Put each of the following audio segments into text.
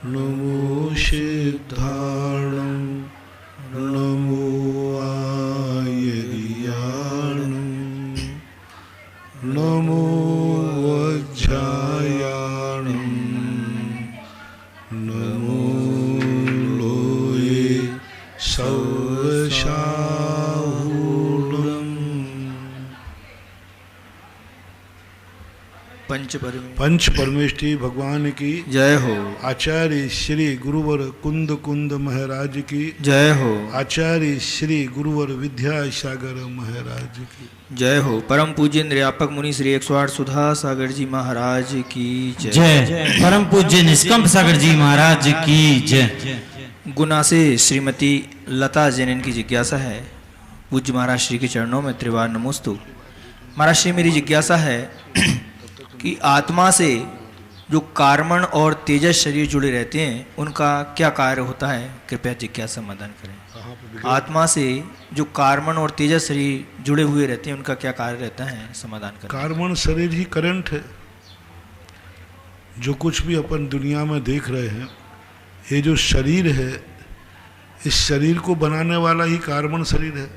नमो सिद्धाणं नमो आयर्याणं नमो वज्रायाणं नमो लोये सर्वशाहूणम्। पंच परमेष्ठी भगवान की जय हो। आचार्य श्री गुरुवर कुंद कुंद महाराज की जय हो। आचार्य श्री गुरुवर विद्यासागर महाराज की जय हो। परम पूज्य निर्यापक मुनि श्री 108 सुधा सागर जी महाराज की जय। जय। परम पूज्य निष्कंप सागर जी महाराज की जय। गुना से श्रीमती लता जैन की जिज्ञासा है, पूज्य महाराज श्री के चरणों में त्रिवार नमोस्तु। महाराज श्री, मेरी जिज्ञासा है कि आत्मा से जो कार्मण और तेजस शरीर जुड़े रहते हैं उनका क्या कार्य होता है, कृपया जिज्ञासा समाधान करें। आत्मा से जो कार्मण और तेजस शरीर जुड़े हुए रहते हैं उनका क्या कार्य रहता है, समाधान करें। कार्मण शरीर ही करंट है। जो कुछ भी अपन दुनिया में देख रहे हैं, ये जो शरीर है, इस शरीर को बनाने वाला ही कार्मण शरीर है।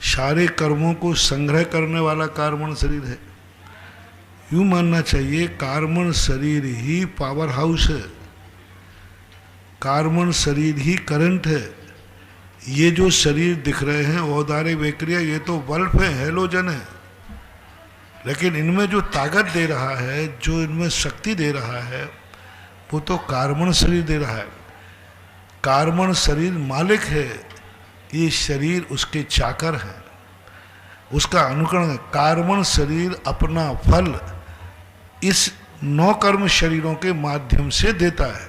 सारे कर्मों को संग्रह करने वाला कार्मण शरीर है। यूं मानना चाहिए कार्मण शरीर ही पावर हाउस है, कार्मण शरीर ही करंट है। ये जो शरीर दिख रहे हैं औदारे बैक्टीरिया, ये तो बल्ब है, हेलोजन है, लेकिन इनमें जो ताकत दे रहा है, जो इनमें शक्ति दे रहा है, वो तो कार्मण शरीर दे रहा है। कार्मण शरीर मालिक है, ये शरीर उसके चाकर है, उसका अनुकरण है। कार्मण शरीर अपना फल इस 9 कर्म शरीरों के माध्यम से देता है।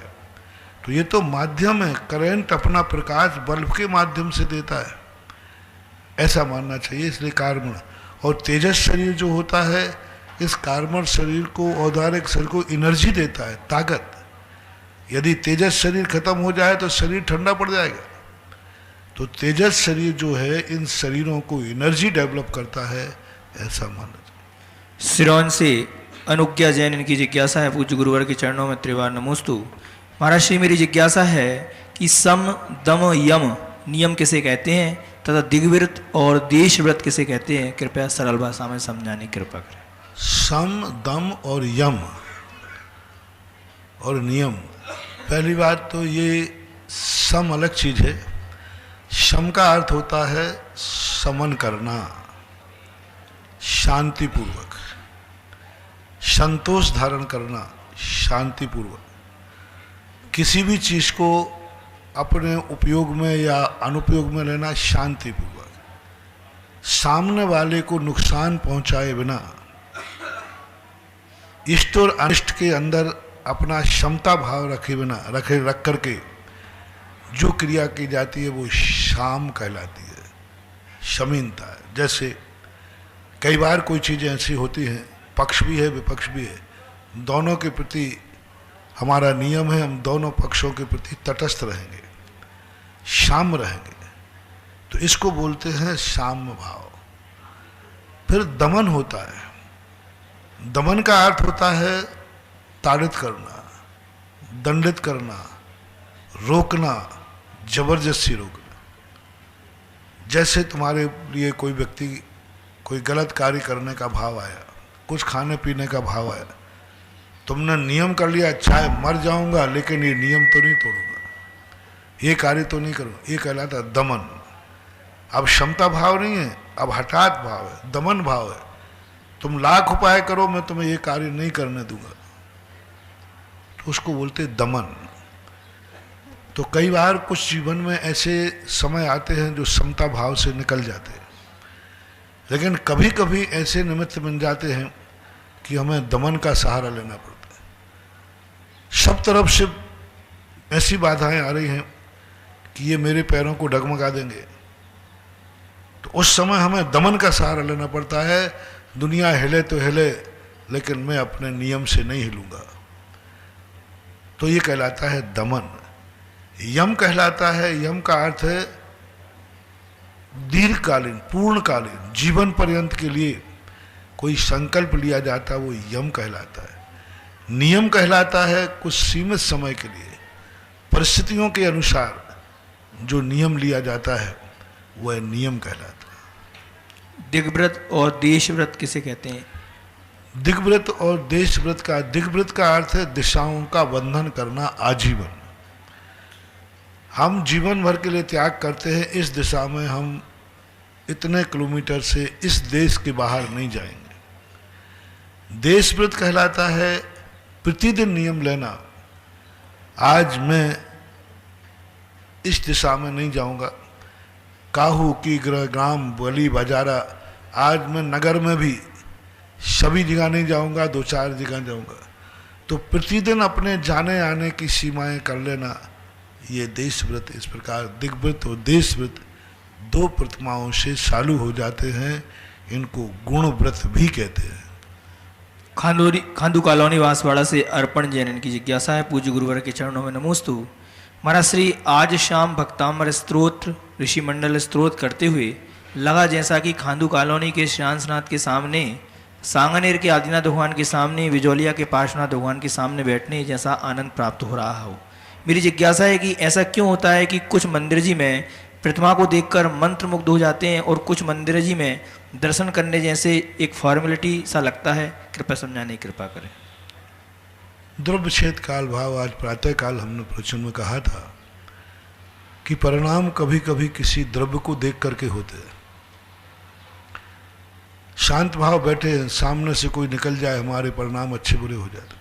तो ये तो माध्यम है, करंट अपना प्रकाश बल्ब के माध्यम से देता है, ऐसा मानना चाहिए। इसलिए कार्मण और तेजस शरीर जो होता है, इस कार्मण शरीर को, औदारिक शरीर को एनर्जी देता है, ताकत। यदि तेजस शरीर खत्म हो जाए तो शरीर ठंडा पड़ जाएगा। तो तेजस शरीर जो है इन शरीरों को एनर्जी डेवलप करता है, ऐसा माना जाए। सिरोन से अनुज्ञा जैन इनकी जिज्ञासा है, पूज्य गुरुवर के चरणों में त्रिवार नमोस्तु। महाराज श्री, मेरी जिज्ञासा है कि सम दम यम नियम किसे कहते हैं तथा दिग्व्रत और देशव्रत किसे कहते हैं, कृपया सरल भाषा में समझाने की कृपा करें। सम दम और यम और नियम, पहली बात तो ये सम अलग चीज है। शम का अर्थ होता है समन करना, शांतिपूर्वक, संतोष धारण करना, शांतिपूर्वक। किसी भी चीज को अपने उपयोग में या अनुपयोग में लेना शांतिपूर्वक, सामने वाले को नुकसान पहुंचाए बिना, इष्ट और अनिष्ट के अंदर अपना क्षमता भाव रख करके जो क्रिया की जाती है वो शाम कहलाती है, शमीनता है। जैसे कई बार कोई चीज़ें ऐसी होती हैं, पक्ष भी है विपक्ष भी है, दोनों के प्रति हमारा नियम है, हम दोनों पक्षों के प्रति तटस्थ रहेंगे, शाम रहेंगे, तो इसको बोलते हैं साम्य भाव। फिर दमन होता है। दमन का अर्थ होता है ताड़ित करना, दंडित करना, रोकना, जबरदस्ती रोकना। जैसे तुम्हारे लिए कोई व्यक्ति कोई गलत कार्य करने का भाव आया, कुछ खाने पीने का भाव आया, तुमने नियम कर लिया, चाहे मर जाऊंगा लेकिन ये नियम तो नहीं तोड़ूंगा, ये कार्य तो नहीं करूंगा, ये कहलाता है दमन। अब क्षमता भाव नहीं है, अब हठात भाव है, दमन भाव है। तुम लाख उपाय करो, मैं तुम्हें ये कार्य नहीं करने दूंगा, तो उसको बोलते दमन। तो कई बार कुछ जीवन में ऐसे समय आते हैं जो समता भाव से निकल जाते हैं, लेकिन कभी कभी ऐसे निमित्त बन जाते हैं कि हमें दमन का सहारा लेना पड़ता है। सब तरफ से ऐसी बाधाएं आ रही हैं कि ये मेरे पैरों को डगमगा देंगे, तो उस समय हमें दमन का सहारा लेना पड़ता है। दुनिया हिले तो हिले, लेकिन मैं अपने नियम से नहीं हिलूंगा, तो ये कहलाता है दमन। यम कहलाता है, यम का अर्थ है दीर्घकालीन, पूर्णकालीन, जीवन पर्यंत के लिए कोई संकल्प लिया जाता है, वो यम कहलाता है। नियम कहलाता है कुछ सीमित समय के लिए परिस्थितियों के अनुसार जो नियम लिया जाता है वह नियम कहलाता है। दिग्व्रत और देशव्रत किसे कहते हैं? दिग्व्रत और देशव्रत का, दिग्व्रत का अर्थ है दिशाओं का बंधन करना आजीवन। हम जीवन भर के लिए त्याग करते हैं, इस दिशा में हम इतने किलोमीटर से इस देश के बाहर नहीं जाएंगे। देशव्रत कहलाता है प्रतिदिन नियम लेना, आज मैं इस दिशा में नहीं जाऊंगा, काहू की ग्राम बली बाजारा, आज मैं नगर में भी सभी जगह नहीं जाऊंगा, 2-4 जगह जाऊंगा। तो प्रतिदिन अपने जाने आने की सीमाएं कर लेना, ये देशव्रत। इस प्रकार दिग्व्रत और देशव्रत दो प्रतिमाओं से चालू हो जाते हैं, इनको गुणव्रत भी कहते हैं। खांडू कॉलोनी बांसवाड़ा से अर्पण जैन की जिज्ञासा है। पूज्य गुरुवर के चरणों में नमोस्तु। महाराज श्री, आज शाम भक्तामर स्तोत्र ऋषि मंडल स्तोत्र करते हुए लगा जैसा कि खांडू कॉलोनी के श्यांसनाथ के सामने, सांगनेर के आदिनाथ भगवान के सामने, विजौलिया के पार्श्वनाथ भगवान के सामने बैठने जैसा आनंद प्राप्त हो रहा हो। मेरी जिज्ञासा है कि ऐसा क्यों होता है कि कुछ मंदिर जी में प्रतिमा को देखकर मंत्रमुग्ध हो जाते हैं और कुछ मंदिर जी में दर्शन करने जैसे एक फॉर्मेलिटी सा लगता है? कृपया समझाने की कृपा करें। द्रव्य छेद काल भाव। आज प्रातः काल हमने प्रवचन में कहा था कि परिणाम कभी कभी किसी द्रव्य को देख करके होते हैं। शांत भाव बैठे हैं, सामने से कोई निकल जाए, हमारे परिणाम अच्छे बुरे हो जाते।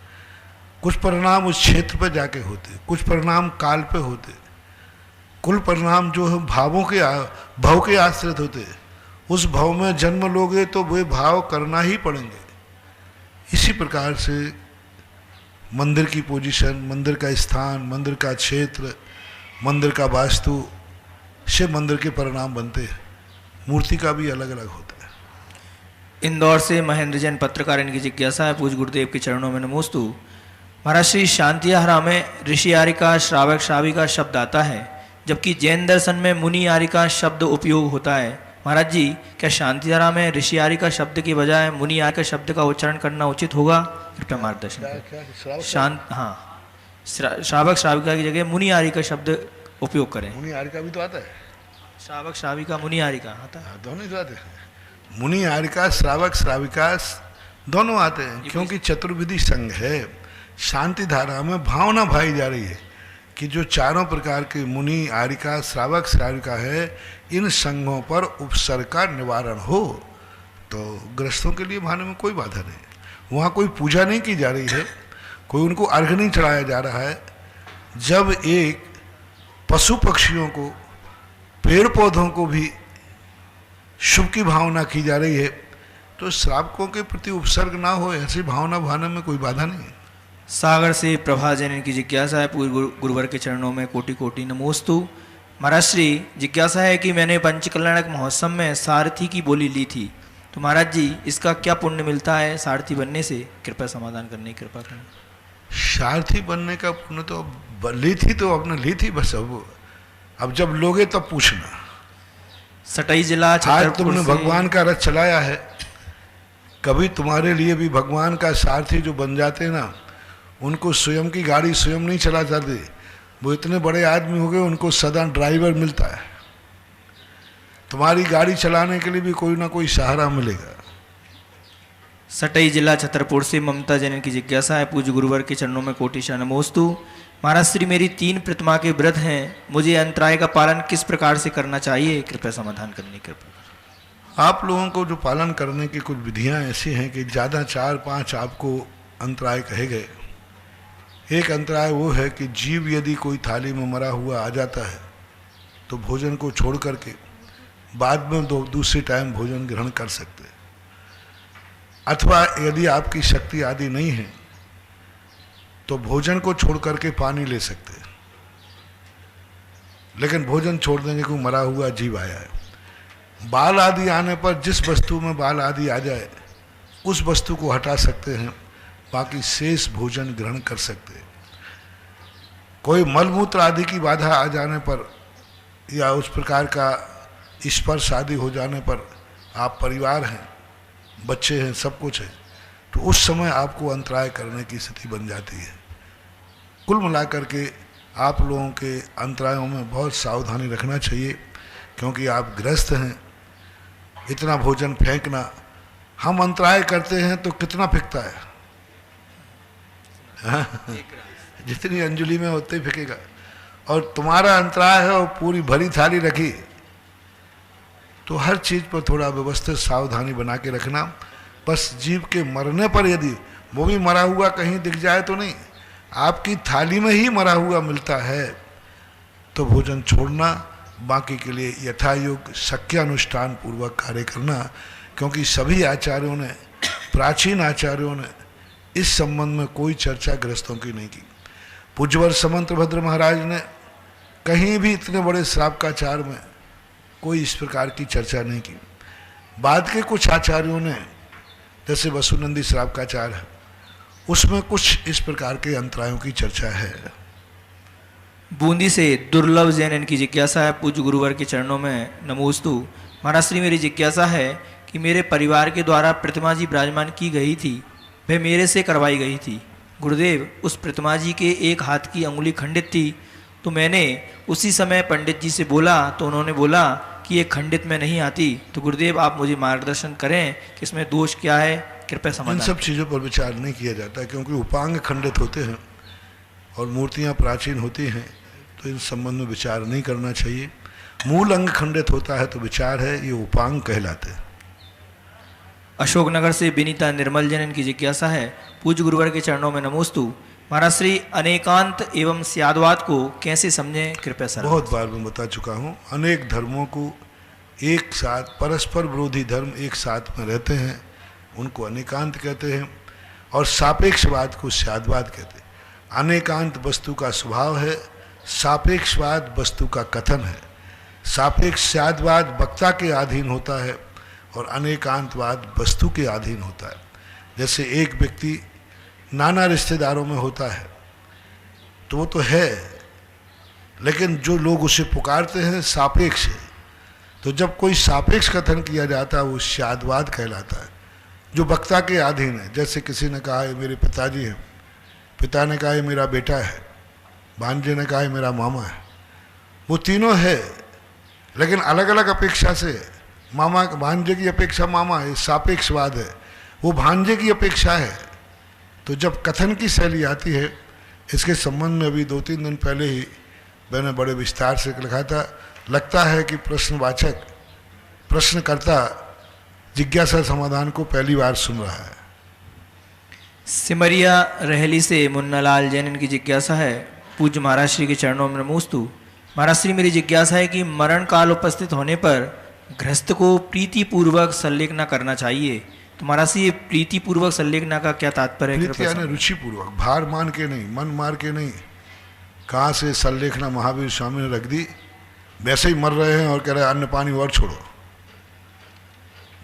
कुछ परिणाम उस क्षेत्र पर जाके होते, कुछ परिणाम काल पे होते, कुल परिणाम जो है भाव के आश्रित होते। उस भाव में जन्म लोगे तो वे भाव करना ही पड़ेंगे। इसी प्रकार से मंदिर की पोजीशन, मंदिर का स्थान, मंदिर का क्षेत्र, मंदिर का वास्तु से मंदिर के परिणाम बनते हैं। मूर्ति का भी अलग अलग होता है। इंदौर से महेंद्र जैन पत्रकार, इनकी जिज्ञासा है। पूज्य गुरुदेव के चरणों में नमोस्तु। महाराज श्री, शांतिहारा में ऋषि आरिका श्रावक श्राविका शब्द आता है, जबकि जैन दर्शन में मुनि आरिका शब्द उपयोग होता है। महाराज जी, क्या शांतिहारा में ऋषि आरिका शब्द के बजाय मुनि आरिका शब्द का उच्चारण करना उचित होगा? कृपया मार्गदर्शन करें। श्रावक श्राविका की जगह मुनि आरिका शब्द उपयोग करें। मुनि आरिका भी तो आता है। श्रावक श्राविका मुनि आरिका आता है, दोनों तो आते हैं। मुनि आरिका श्रावक श्राविका दोनों आते हैं, क्योंकि चतुर्विधि संघ है। शांति धारा में भावना भाई जा रही है कि जो चारों प्रकार के मुनि आरिका श्रावक श्राविका है, इन संघों पर उपसर्ग का निवारण हो। तो गृहस्थों के लिए भाने में कोई बाधा नहीं। वहाँ कोई पूजा नहीं की जा रही है, कोई उनको अर्घ नहीं चढ़ाया जा रहा है। जब एक पशु पक्षियों को, पेड़ पौधों को भी शुभ की भावना की जा रही है, तो श्रावकों के प्रति उपसर्ग ना हो, ऐसी भावना भाने में कोई बाधा नहीं है। सागर से प्रभा जैन की जिज्ञासा है। पूर्व गुरुवर के चरणों में कोटि कोटि नमोस्तु। महाराज श्री, जिज्ञासा है कि मैंने पंचकल्याणक महोत्सव में सारथी की बोली ली थी, तो महाराज जी इसका क्या पुण्य मिलता है सारथी बनने से? कृपया समाधान करने की कृपा करें। सारथी बनने का पुण्य तो ली थी, तो आपने ली थी बस। अब जब लोगे तब पूछना। सटई जिला आज तुमने भगवान का रथ चलाया है, कभी तुम्हारे लिए भी भगवान का सारथी जो बन जाते हैं ना, उनको स्वयं की गाड़ी स्वयं नहीं चला जाते। वो इतने बड़े आदमी हो गए, उनको सदा ड्राइवर मिलता है। तुम्हारी गाड़ी चलाने के लिए भी कोई ना कोई सहारा मिलेगा। सटई जिला छतरपुर से ममता जैन की जिज्ञासा है। पूज्य गुरुवर के चरणों में कोटिशा नमोस्तु। महाराज श्री, मेरी 3 प्रतिमा के व्रत हैं, मुझे अंतराय का पालन किस प्रकार से करना चाहिए? कृपया समाधान करने की कृपा। आप लोगों को जो पालन करने की कुछ विधियां ऐसी हैं कि ज़्यादा 4-5 आपको अंतराय कहे गए। एक अंतराय वो है कि जीव यदि कोई थाली में मरा हुआ आ जाता है तो भोजन को छोड़ करके बाद में दूसरे टाइम भोजन ग्रहण कर सकते हैं। अथवा यदि आपकी शक्ति आदि नहीं है तो भोजन को छोड़ करके पानी ले सकते हैं, लेकिन भोजन छोड़ देंगे कोई मरा हुआ जीव आया है। बाल आदि आने पर जिस वस्तु में बाल आदि आ जाए उस वस्तु को हटा सकते हैं, बाकी शेष भोजन ग्रहण कर सकते हैं। कोई मलमूत्र आदि की बाधा आ जाने पर या उस प्रकार का स्पर्श आदि हो जाने पर, आप परिवार हैं, बच्चे हैं, सब कुछ है, तो उस समय आपको अंतराय करने की स्थिति बन जाती है। कुल मिलाकर के आप लोगों के अंतरायों में बहुत सावधानी रखना चाहिए, क्योंकि आप गृहस्थ हैं। इतना भोजन फेंकना, हम अंतराय करते हैं तो कितना फेंकता है, जितनी अंजलि में उतने ही फेंकेगा। और तुम्हारा अंतराय है और पूरी भरी थाली रखी, तो हर चीज़ पर थोड़ा व्यवस्थित सावधानी बना के रखना। बस जीव के मरने पर यदि वो भी मरा हुआ कहीं दिख जाए तो नहीं, आपकी थाली में ही मरा हुआ मिलता है तो भोजन छोड़ना, बाकी के लिए यथायोग शक्यानुष्ठान पूर्वक कार्य करना। क्योंकि सभी आचार्यों ने, प्राचीन आचार्यों ने इस संबंध में कोई चर्चा गृहस्थों की नहीं की। पूज्यवर समंतभद्र महाराज ने कहीं भी इतने बड़े श्रावकाचार में कोई इस प्रकार की चर्चा नहीं की। बाद के कुछ आचार्यों ने, जैसे वसुनंदी श्रावकाचार है, उसमें कुछ इस प्रकार के अंतरायों की चर्चा है। बूंदी से दुर्लभ जैन इनकी जिज्ञासा है। पूज्य गुरुवर के चरणों में नमोस्तु। महाराज श्री, मेरी जिज्ञासा है कि मेरे परिवार के द्वारा प्रतिमा जी विराजमान की गई थी, वह मेरे से करवाई गई थी। गुरुदेव, उस प्रतिमा जी के एक हाथ की अंगुली खंडित थी, तो मैंने उसी समय पंडित जी से बोला तो उन्होंने बोला कि ये खंडित में नहीं आती। तो गुरुदेव, आप मुझे मार्गदर्शन करें कि इसमें दोष क्या है, कृपया इन समाधान। सब चीज़ों पर विचार नहीं किया जाता, क्योंकि उपांग खंडित होते हैं और मूर्तियाँ प्राचीन होती हैं, तो इन संबंध में विचार नहीं करना चाहिए। मूल अंग खंडित होता है तो विचार है, ये उपांग कहलाते हैं। अशोकनगर से विनीता निर्मल जैन इनकी जिज्ञासा है। पूज्य गुरुवर के चरणों में नमोस्तु। महाराज श्री, अनेकांत एवं स्यादवाद को कैसे समझें, कृपया सर। बहुत बार मैं बता चुका हूँ, अनेक धर्मों को एक साथ, परस्पर विरोधी धर्म एक साथ में रहते हैं, उनको अनेकांत कहते हैं। और सापेक्षवाद को स्यादवाद कहते हैं। अनेकांत वस्तु का स्वभाव है, सापेक्षवाद वस्तु का कथन है। सापेक्ष स्यादवाद वक्ता के अधीन होता है और अनेकांतवाद वस्तु के अधीन होता है। जैसे एक व्यक्ति नाना रिश्तेदारों में होता है तो वो तो है, लेकिन जो लोग उसे पुकारते हैं सापेक्ष है। तो जब कोई सापेक्ष कथन किया जाता है वो स्यादवाद कहलाता है, जो वक्ता के अधीन है। जैसे किसी ने कहा ये मेरे पिताजी हैं, पिता ने कहा ये मेरा बेटा है, भांजे ने कहा ये मेरा मामा है। वो तीनों है, लेकिन अलग अलग अपेक्षा से। मामा, भांजे की अपेक्षा मामा है, सापेक्षवाद है। वो भांजे की अपेक्षा है। तो जब कथन की शैली आती है, इसके संबंध में अभी 2-3 दिन पहले ही मैंने बड़े विस्तार से लिखा था। लगता है कि प्रश्नवाचक, प्रश्नकर्ता जिज्ञासा समाधान को पहली बार सुन रहा है। सिमरिया रहली से मुन्नालाल जैन इनकी जिज्ञासा है। पूज्य महाराज श्री के चरणों में नमोस्तु। महाराज श्री, मेरी जिज्ञासा है कि मरण काल उपस्थित होने पर गृहस्थ को प्रीतिपूर्वक संलेखना करना चाहिए। तो महाराज श्री, प्रीतिपूर्वक संलेखना का क्या तात्पर्य है? प्रीति यानी रुचिपूर्वक, भार मान के नहीं, मन मार के नहीं। कहाँ से संलेखना महावीर स्वामी ने रख दी, वैसे ही मर रहे हैं और कह रहे हैं अन्न पानी और छोड़ो,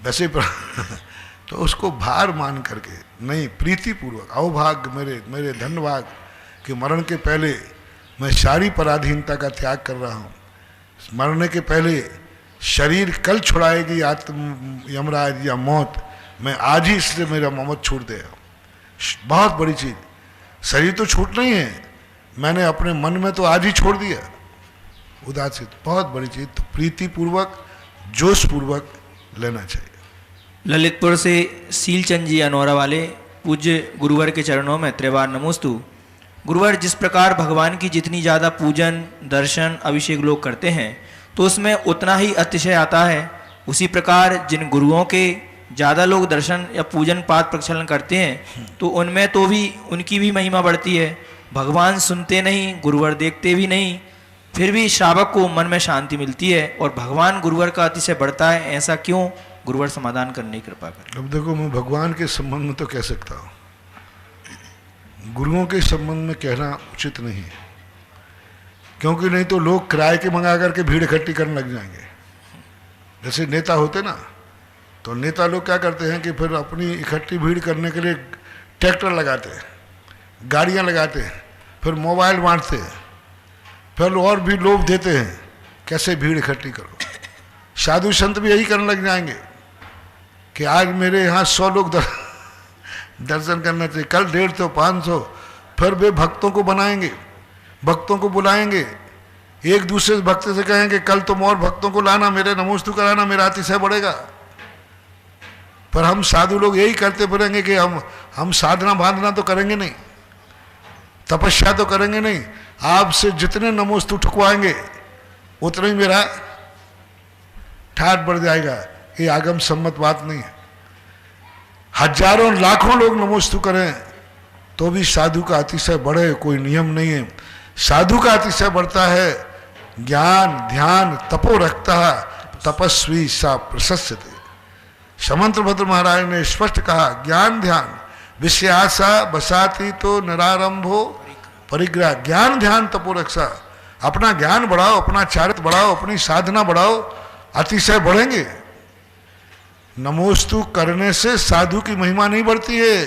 वैसे तो उसको भार मान करके नहीं, प्रीतिपूर्वक। अवभाग्य मेरे धन्यवाद कि मरण के पहले मैं सारी पराधीनता का त्याग कर रहा हूँ। मरने के पहले शरीर कल छुड़ाएगी आत्म यमराज या मौत, मैं आज ही इसलिए मेरा मौत छूट दे। बहुत बड़ी चीज़, शरीर तो छूट नहीं है, मैंने अपने मन में तो आज ही छोड़ दिया उदासीन। बहुत बड़ी चीज़, तो प्रीतिपूर्वक जोशपूर्वक लेना चाहिए। ललितपुर से सीलचंद जी अनौरा वाले। पूज्य गुरुवर के चरणों में त्रिवार नमोस्तु। गुरुवर, जिस प्रकार भगवान की जितनी ज़्यादा पूजन, दर्शन, अभिषेक लोग करते हैं तो उसमें उतना ही अतिशय आता है। उसी प्रकार जिन गुरुओं के ज़्यादा लोग दर्शन या पूजन पाठ प्रक्षालन करते हैं तो उनमें तो भी उनकी भी महिमा बढ़ती है। भगवान सुनते नहीं, गुरुवर देखते भी नहीं, फिर भी श्रावक को मन में शांति मिलती है और भगवान गुरुवर का अतिशय बढ़ता है। ऐसा क्यों? गुरुवर समाधान करने की कृपा करें। अब देखो, मैं भगवान के संबंध में तो कह सकता हूँ, गुरुओं के संबंध में कहना उचित नहीं है, क्योंकि नहीं तो लोग किराए के मंगा करके भीड़ इकट्ठी करने लग जाएंगे। जैसे नेता होते ना, तो नेता लोग क्या करते हैं कि फिर अपनी इकट्ठी भीड़ करने के लिए ट्रैक्टर लगाते हैं, गाड़ियाँ लगाते हैं, फिर मोबाइल बांटते हैं, फिर और भी लोभ देते हैं कैसे भीड़ इकट्ठी करो। साधु संत भी यही करने लग जाएंगे कि आज मेरे यहाँ 100 लोग दर्शन करना चाहिए। कल 150 500 फिर वे भक्तों को बनाएंगे, भक्तों को बुलाएंगे, एक दूसरे भक्त से कहेंगे कल तुम और भक्तों को लाना, मेरे नमोस्तु कराना, मेरा अतिशय बढ़ेगा। पर हम साधु लोग यही करते फिरेंगे कि हम साधना बांधना तो करेंगे नहीं, तपस्या तो करेंगे नहीं, आपसे जितने नमोस्तु ठुकवाएंगे उतना ही मेरा ठाट बढ़ जाएगा। ये आगम सम्मत बात नहीं है। हजारों लाखों लोग नमोस्तु करें तो भी साधु का अतिशय बढ़े, कोई नियम नहीं है। साधु का अतिशय बढ़ता है ज्ञान ध्यान तपो रखता तपस्वी सा प्रशस्यते। समंतभद्र महाराज ने स्पष्ट कहा ज्ञान ध्यान विषयासा बसाती तो नरारंभो परिग्रह। ज्ञान ध्यान तपो रक्षा, अपना ज्ञान बढ़ाओ, अपना चारित्र बढ़ाओ, अपनी साधना बढ़ाओ, अतिशय बढ़ेंगे। नमोस्तु करने से साधु की महिमा नहीं बढ़ती है,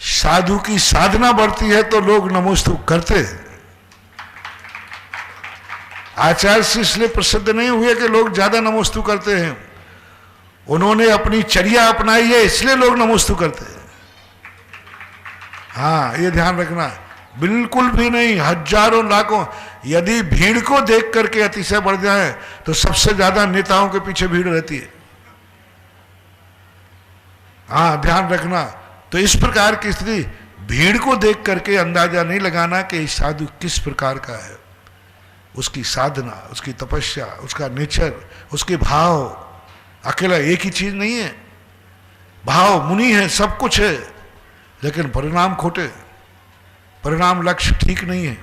साधु की साधना बढ़ती है तो लोग नमोस्तु करते हैं। आचार्य से इसलिए प्रसिद्ध नहीं हुए कि लोग ज्यादा नमोस्तु करते हैं, उन्होंने अपनी चर्या अपनाई है इसलिए लोग नमोस्तु करते हैं। हाँ, ये ध्यान रखना, बिल्कुल भी नहीं। हजारों लाखों, यदि भीड़ को देख करके अतिशय बढ़ जाए तो सबसे ज्यादा नेताओं के पीछे भीड़ रहती है। हाँ, ध्यान रखना। तो इस प्रकार की स्थिति, भीड़ को देख करके अंदाजा नहीं लगाना कि साधु किस प्रकार का है, उसकी साधना, उसकी तपस्या, उसका नेचर, उसके भाव, अकेला एक ही चीज नहीं है। भाव मुनि है, सब कुछ है, लेकिन परिणाम खोटे, परिणाम लक्ष्य ठीक नहीं है।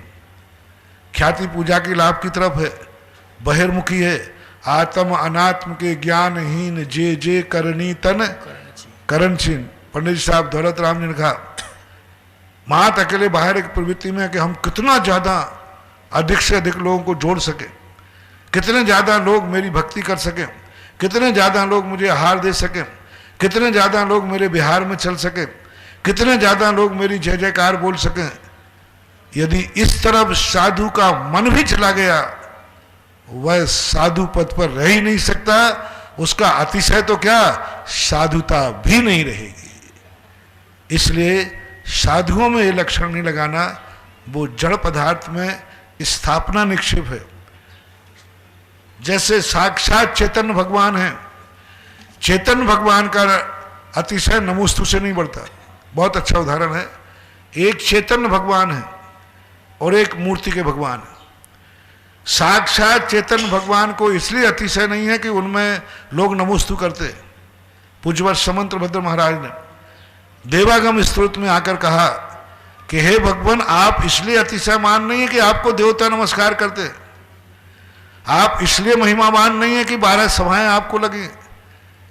ख्याति पूजा की लाभ की तरफ है, बहिर्मुखी है। आत्म अनात्म के ज्ञानहीन जे जे करनी तन करण छीन। पंडित जी साहब दौलत राम जी ने कहा मात अकेले बाहर एक प्रवृत्ति में है कि हम कितना ज्यादा अधिक से अधिक लोगों को जोड़ सके, कितने ज्यादा लोग मेरी भक्ति कर सके, कितने ज्यादा लोग मुझे आहार दे सके, कितने ज्यादा लोग मेरे बिहार में चल सके, कितने ज्यादा लोग मेरी जय जयकार बोल सके। यदि इस तरफ साधु का मन भी चला गया, वह साधु पद पर रह ही नहीं सकता, उसका अतिशय तो क्या साधुता भी नहीं रहेगी। इसलिए साधुओं में ये लक्षण नहीं लगाना, वो जड़ पदार्थ में स्थापना निक्षेप है। जैसे साक्षात चेतन भगवान है, चेतन भगवान का अतिशय नमोस्तु से नहीं बढ़ता। बहुत अच्छा उदाहरण है, एक चेतन भगवान है और एक मूर्ति के भगवान है। साक्षात चेतन भगवान को इसलिए अतिशय नहीं है कि उनमें लोग नमोस्तु करते। पूज्यवर समंतभद्र महाराज ने देवागम स्तोत्र में आकर कहा कि हे भगवान, आप इसलिए अतिशयमान नहीं है कि आपको देवता नमस्कार करते, आप इसलिए महिमामान नहीं है कि 12 सभाएं आपको लगी,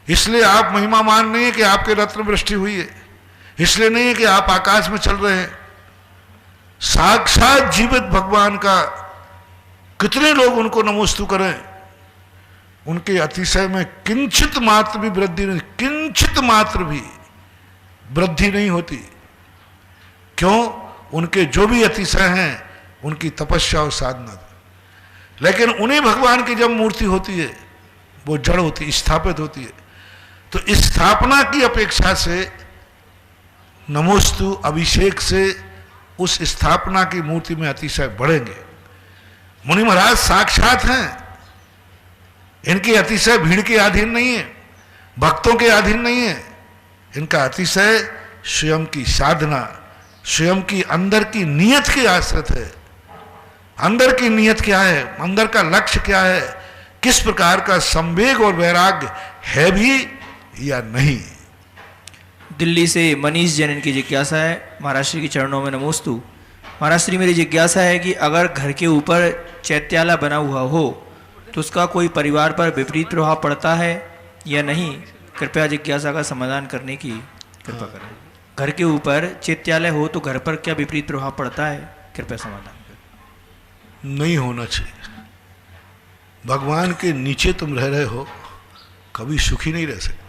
इसलिए आप महिमामान नहीं है कि आपके रत्न वृष्टि हुई है, इसलिए नहीं है कि आप आकाश में चल रहे हैं। साक्षात जीवित भगवान का कितने लोग उनको नमोस्तु करें, उनके अतिशय में किंचित मात्र भी वृद्धि नहीं, किंचित मात्र भी वृद्धि नहीं होती। क्यों? उनके जो भी अतिशय हैं उनकी तपस्या और साधना। लेकिन उन्हीं भगवान की जब मूर्ति होती है वो जड़ होती, स्थापित होती है, तो स्थापना की अपेक्षा से नमोस्तु अभिषेक से उस स्थापना की मूर्ति में अतिशय बढ़ेंगे। मुनि महाराज साक्षात हैं, इनकी अतिशय भीड़ के अधीन नहीं है, भक्तों के अधीन नहीं है, इनका अतिशय स्वयं की साधना, स्वयं की अंदर की नियत के आश्रित है। अंदर की नियत क्या है, अंदर का लक्ष्य क्या है, किस प्रकार का संवेग और वैराग्य है भी या नहीं। दिल्ली से मनीष जैन इनकी जिज्ञासा है, महाराज श्री के चरणों में नमोस्तु। महाराज श्री, मेरी जिज्ञासा है कि अगर घर के ऊपर चैत्यालय बना हुआ हो तो उसका कोई परिवार पर विपरीत प्रभाव पड़ता है या नहीं? कृपया जिज्ञासा का समाधान करने की कृपा करें। घर के ऊपर चैत्यालय हो तो घर पर क्या विपरीत प्रभाव पड़ता है? कृपया समाधान करें। नहीं होना चाहिए। भगवान के नीचे तुम रह रहे हो, कभी सुखी नहीं रह सकते।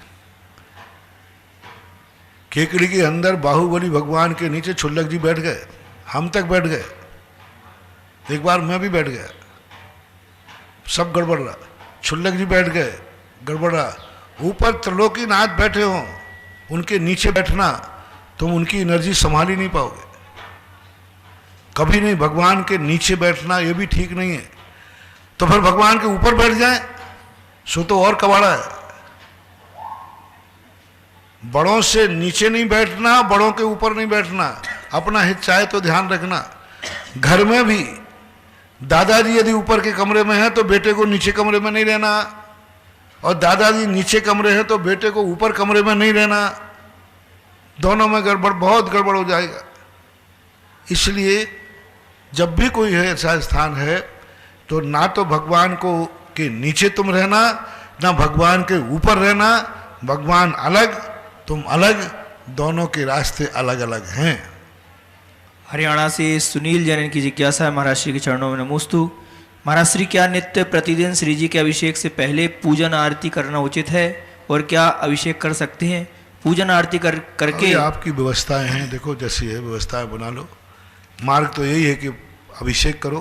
केकड़ी के अंदर बाहुबली भगवान के नीचे छुल्लक जी बैठ गए, हम तक बैठ गए, एक बार मैं भी बैठ गया, सब गड़बड़ रहा। छुल्लक जी बैठ गए, गड़बड़ रहा। ऊपर त्रिलोकीनाथ बैठे हो, उनके नीचे बैठना, तुम उनकी एनर्जी संभाल ही नहीं पाओगे। कभी नहीं, भगवान के नीचे बैठना ये भी ठीक नहीं है। तो फिर भगवान के ऊपर बैठ जाए सो तो और कबाड़ा है। बड़ों से नीचे नहीं बैठना, बड़ों के ऊपर नहीं बैठना, अपना हित चाहे तो ध्यान रखना। घर में भी दादाजी यदि ऊपर के कमरे में है तो बेटे को नीचे कमरे में नहीं रहना, और दादाजी नीचे कमरे हैं तो बेटे को ऊपर कमरे में नहीं रहना। दोनों में गड़बड़, बहुत गड़बड़ हो जाएगा। इसलिए जब भी कोई है ऐसा स्थान है तो ना तो भगवान को के नीचे तुम रहना, ना भगवान के ऊपर रहना। भगवान अलग, तुम अलग, दोनों के रास्ते अलग अलग हैं। हरियाणा से सुनील जैन की जिज्ञासा है, महाराज श्री के चरणों में नमोस्तु। महाराज श्री, क्या नित्य प्रतिदिन श्री जी के अभिषेक से पहले पूजन आरती करना उचित है, और क्या अभिषेक कर सकते हैं? पूजन आरती करके आपकी व्यवस्थाएं हैं, देखो जैसी है व्यवस्थाएं बना लो। मार्ग तो यही है कि अभिषेक करो,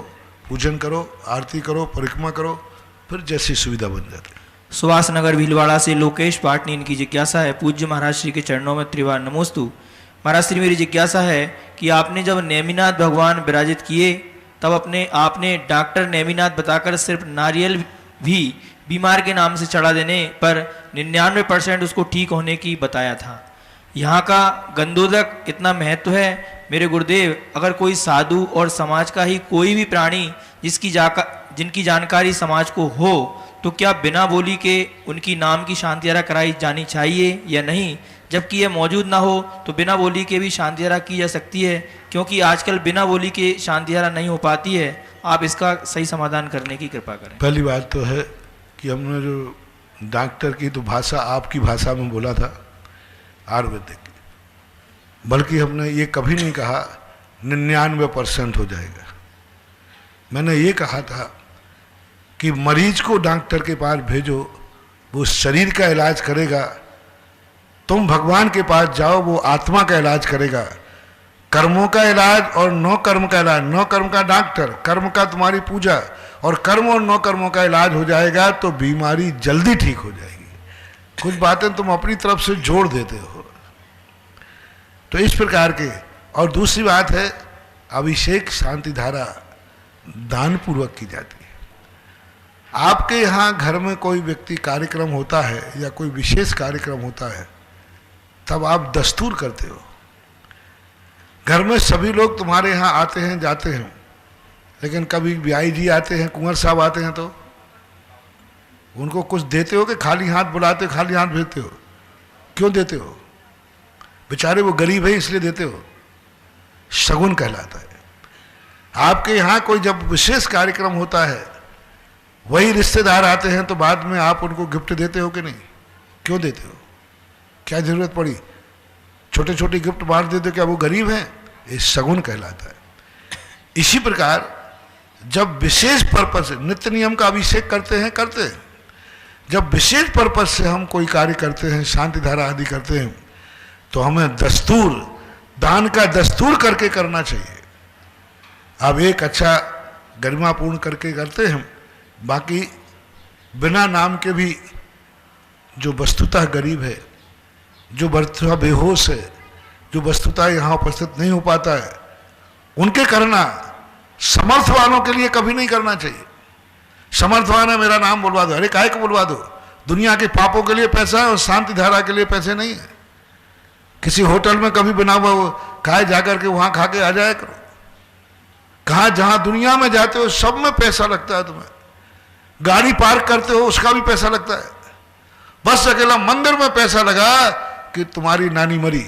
पूजन करो, आरती करो, परिक्रमा करो, फिर जैसी सुविधा बन जाती है। सुभाष नगर भीलवाड़ा से लोकेश पाटनी, इनकी जिज्ञासा है, पूज्य महाराज श्री के चरणों में त्रिवार नमोस्तु। महाराज श्री, मेरी जिज्ञासा है कि आपने जब नेमिनाथ भगवान विराजित किए तब आपने डॉक्टर नेमिनाथ बताकर सिर्फ नारियल भी बीमार के नाम से चढ़ा देने पर 99% उसको ठीक होने की बताया था। यहाँ का गंधोदक इतना महत्व है मेरे गुरुदेव। अगर कोई साधु और समाज का ही कोई भी प्राणी जिनकी जानकारी समाज को हो तो क्या बिना बोली के उनकी नाम की शांतियारा कराई जानी चाहिए या नहीं? जबकि ये मौजूद ना हो तो बिना बोली के भी शांतियारा की जा सकती है, क्योंकि आजकल बिना बोली के शांतियारा नहीं हो पाती है। आप इसका सही समाधान करने की कृपा करें। पहली बात तो है कि हमने जो डॉक्टर की तो भाषा आपकी भाषा में बोला था, आयुर्वेदिक, बल्कि हमने ये कभी नहीं कहा 99% हो जाएगा। मैंने ये कहा था कि मरीज को डॉक्टर के पास भेजो, वो शरीर का इलाज करेगा। तुम भगवान के पास जाओ, वो आत्मा का इलाज करेगा। कर्मों का इलाज और नौ कर्म का इलाज, नौ कर्म का डॉक्टर, कर्म का तुम्हारी पूजा, और कर्म और नौ कर्मों का इलाज हो जाएगा तो बीमारी जल्दी ठीक हो जाएगी। कुछ बातें तुम अपनी तरफ से जोड़ देते हो, तो इस प्रकार के। और दूसरी बात है, अभिषेक शांति धारा दान पूर्वक की जाती है। आपके यहाँ घर में कोई व्यक्ति कार्यक्रम होता है या कोई विशेष कार्यक्रम होता है, तब आप दस्तूर करते हो। घर में सभी लोग तुम्हारे यहाँ आते हैं जाते हैं, लेकिन कभी ब्याई जी आते हैं, कुंवर साहब आते हैं, तो उनको कुछ देते हो कि खाली हाथ बुलाते हो, खाली हाथ भेजते हो? क्यों देते हो? बेचारे वो गरीब है इसलिए देते हो। शगुन कहलाता है। आपके यहाँ कोई जब विशेष कार्यक्रम होता है, वही रिश्तेदार आते हैं तो बाद में आप उनको गिफ्ट देते हो कि नहीं? क्यों देते हो? क्या जरूरत पड़ी? छोटे छोटे गिफ्ट बांट देते हो, क्या वो गरीब हैं? ये शगुन कहलाता है। इसी प्रकार जब विशेष पर्पज से नित्य नियम का अभिषेक करते हैं, जब विशेष पर्पज से हम कोई कार्य करते हैं, शांति धारा आदि करते हैं, तो हमें दस्तूर, दान का दस्तूर करके करना चाहिए। अब एक अच्छा गरिमापूर्ण करके करते हैं, बाकी बिना नाम के भी जो वस्तुतः गरीब है, जो वस्तुतः बेहोश है, जो वस्तुतः यहाँ उपस्थित नहीं हो पाता है, उनके करना समर्थवानों के लिए कभी नहीं करना चाहिए। समर्थवान है, मेरा नाम बुलवा दो। अरे काहे को बुलवा दो? दुनिया के पापों के लिए पैसा है और शांति धारा के लिए पैसे नहीं है। किसी होटल में कभी बना हुआ खाए जाकर के वहां खा के आ जाया करो। कहाँ जहां दुनिया में जाते हो सब में पैसा लगता है। तुम्हें गाड़ी पार्क करते हो उसका भी पैसा लगता है। बस अकेला मंदिर में पैसा लगा कि तुम्हारी नानी मरी,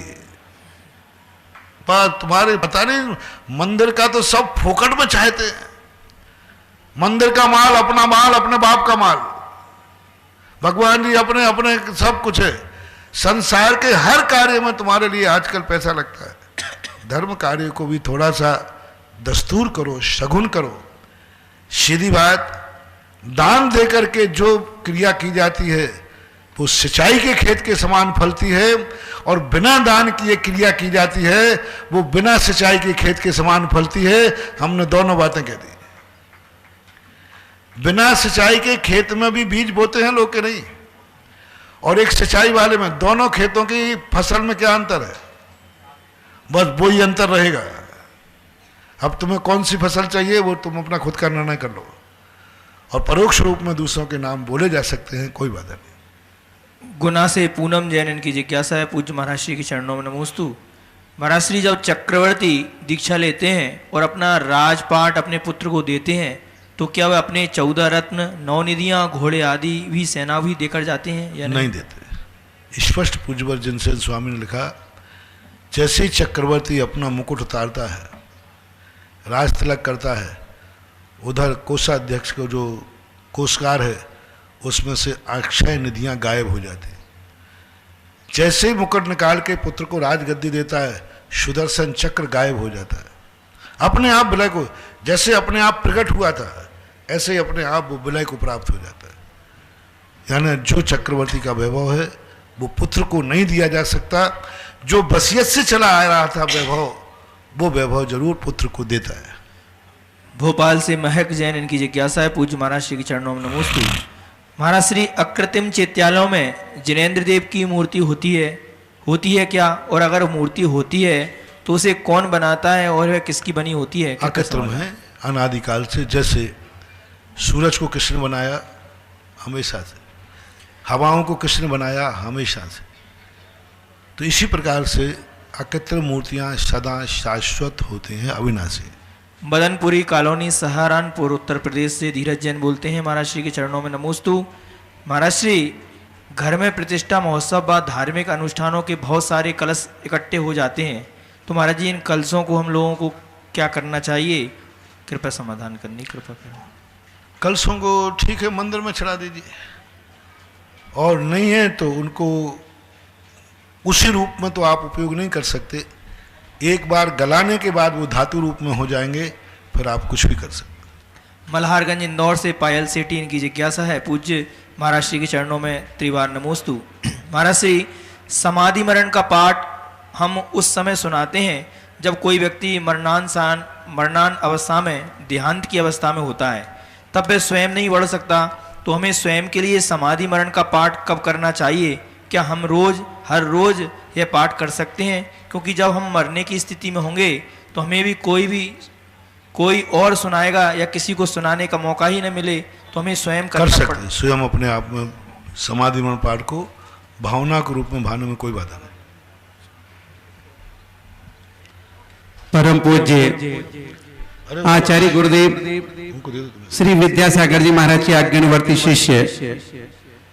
पर तुम्हारे पता नहीं, मंदिर का तो सब फोकट में चाहते हैं। मंदिर का माल अपना माल, अपने बाप का माल, भगवान जी अपने अपने सब कुछ है। संसार के हर कार्य में तुम्हारे लिए आजकल पैसा लगता है। धर्म कार्य को भी थोड़ा सा दस्तूर करो, शगुन करो। सीधी बात, दान देकर के जो क्रिया की जाती है वो सिंचाई के खेत के समान फलती है, और बिना दान किए क्रिया की जाती है वो बिना सिंचाई के खेत के समान फलती है। हमने दोनों बातें कह दी। बिना सिंचाई के खेत में भी बीज बोते हैं लोग के नहीं, और एक सिंचाई वाले में, दोनों खेतों की फसल में क्या अंतर है? बस वही अंतर रहेगा। अब तुम्हें कौन सी फसल चाहिए वो तुम अपना खुद का निर्णय कर लो, और परोक्ष रूप में दूसरों के नाम बोले जा सकते हैं, कोई बात नहीं। गुना से पूनम जैन इनकी जिज्ञासा है। पूज्य महाराज श्री के चरणों में नमोस्तु। महाराज श्री जब चक्रवर्ती दीक्षा लेते हैं और अपना राजपाट अपने पुत्र को देते हैं, तो क्या वे अपने 14 रत्न, 9 निधियां, घोड़े आदि भी सेना भी देकर जाते हैं या नहीं देते। स्पष्ट पूज्यवर जिनसेन स्वामी ने लिखा, जैसे ही चक्रवर्ती अपना मुकुट उतारता है, राज तिलक करता है, उधर कोषाध्यक्ष को जो कोषकार है उसमें से अक्षय निधियां गायब हो जाती हैं। जैसे ही मुकुट निकाल के पुत्र को राजगद्दी देता है, सुदर्शन चक्र गायब हो जाता है। अपने आप विलय को, जैसे अपने आप प्रकट हुआ था, ऐसे ही अपने आप वो विलय को प्राप्त हो जाता है। यानी जो चक्रवर्ती का वैभव है वो पुत्र को नहीं दिया जा सकता। जो वसीयत से चला आ रहा था वैभव, वो वैभव जरूर पुत्र को देता है। भोपाल से महक जैन इनकी जिज्ञासा है। पूज्य महाराज श्री के चरणों में नमोस्तु। महाराज श्री, अकृत्रिम चैत्यालयों में जिनेंद्र देव की मूर्ति होती है क्या? और अगर मूर्ति होती है तो उसे कौन बनाता है और वह किसकी बनी होती है? अकृत्रिम है अनादिकाल से। जैसे सूरज को कृष्ण बनाया हमेशा से, हवाओं को कृष्ण बनाया हमेशा से, तो इसी प्रकार से अकृत्रिम मूर्तियां सदा शाश्वत होते हैं, अविनाशी। मदनपुरी कॉलोनी सहारनपुर उत्तर प्रदेश से धीरज जैन बोलते हैं। महाराज श्री के चरणों में नमोस्तु। महाराज श्री, घर में प्रतिष्ठा महोत्सव व धार्मिक अनुष्ठानों के बहुत सारे कलश इकट्ठे हो जाते हैं, तो महाराज जी इन कलशों को हम लोगों को क्या करना चाहिए? कृपया समाधान करनी कृपा करें। कलशों को ठीक है मंदिर में चढ़ा दीजिए, और नहीं है तो उनको उसी रूप में तो आप उपयोग नहीं कर सकते। एक बार गलाने के बाद वो धातु रूप में हो जाएंगे, फिर आप कुछ भी कर सकते। मल्हारगंज इंदौर से पायल सेठी इनकी जिज्ञासा है। पूज्य महाराज श्री के चरणों में त्रिवार नमोस्तु। महाराज श्री, समाधि मरण का पाठ हम उस समय सुनाते हैं जब कोई व्यक्ति मरणान अवस्था में, देहांत की अवस्था में होता है, तब वह स्वयं नहीं बढ़ सकता, तो हमें स्वयं के लिए समाधि मरण का पाठ कब करना चाहिए? क्या हम हर रोज यह पाठ कर सकते हैं? क्योंकि जब हम मरने की स्थिति में होंगे तो हमें भी कोई और सुनाएगा या किसी को सुनाने का मौका ही न मिले, तो हमें स्वयं कर सकते हैं। स्वयं अपने आप में समाधि मरण पाठ को भावना के रूप में भाने में कोई बाधा नहीं। परम पूज्य आचार्य गुरुदेव श्री विद्यासागर जी महाराज के आज्ञानुवर्ती शिष्य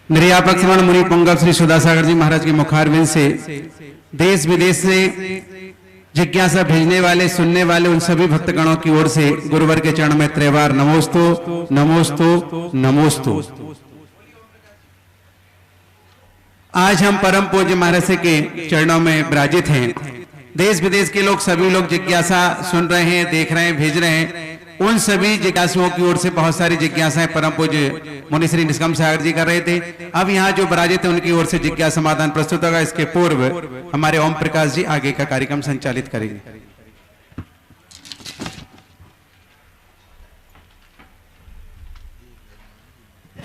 निर्यापक श्रवण मुनि पुंगव श्री सुधासागर जी महाराज के मुखारविंद से देश विदेश से जिज्ञासा भेजने वाले, सुनने वाले उन सभी भक्तगणों की ओर से गुरुवर के चरण में त्रिवार नमोस्तु नमोस्तु नमोस्तु। आज हम परम पूज्य महाराज के चरणों में विराजित हैं। देश विदेश के लोग, सभी लोग जिज्ञासा सुन रहे हैं, देख रहे हैं, भेज रहे हैं। उन सभी जिज्ञासुओं की ओर से बहुत सारी जिज्ञासाएं परम पूज्य मुनि श्री निष्कम सागर जी कर रहे थे। अब यहाँ जो विराजित है उनकी ओर से जिज्ञासा समाधान प्रस्तुत होगा। इसके पूर्व हमारे ओम प्रकाश जी आगे का कार्यक्रम संचालित करेंगे।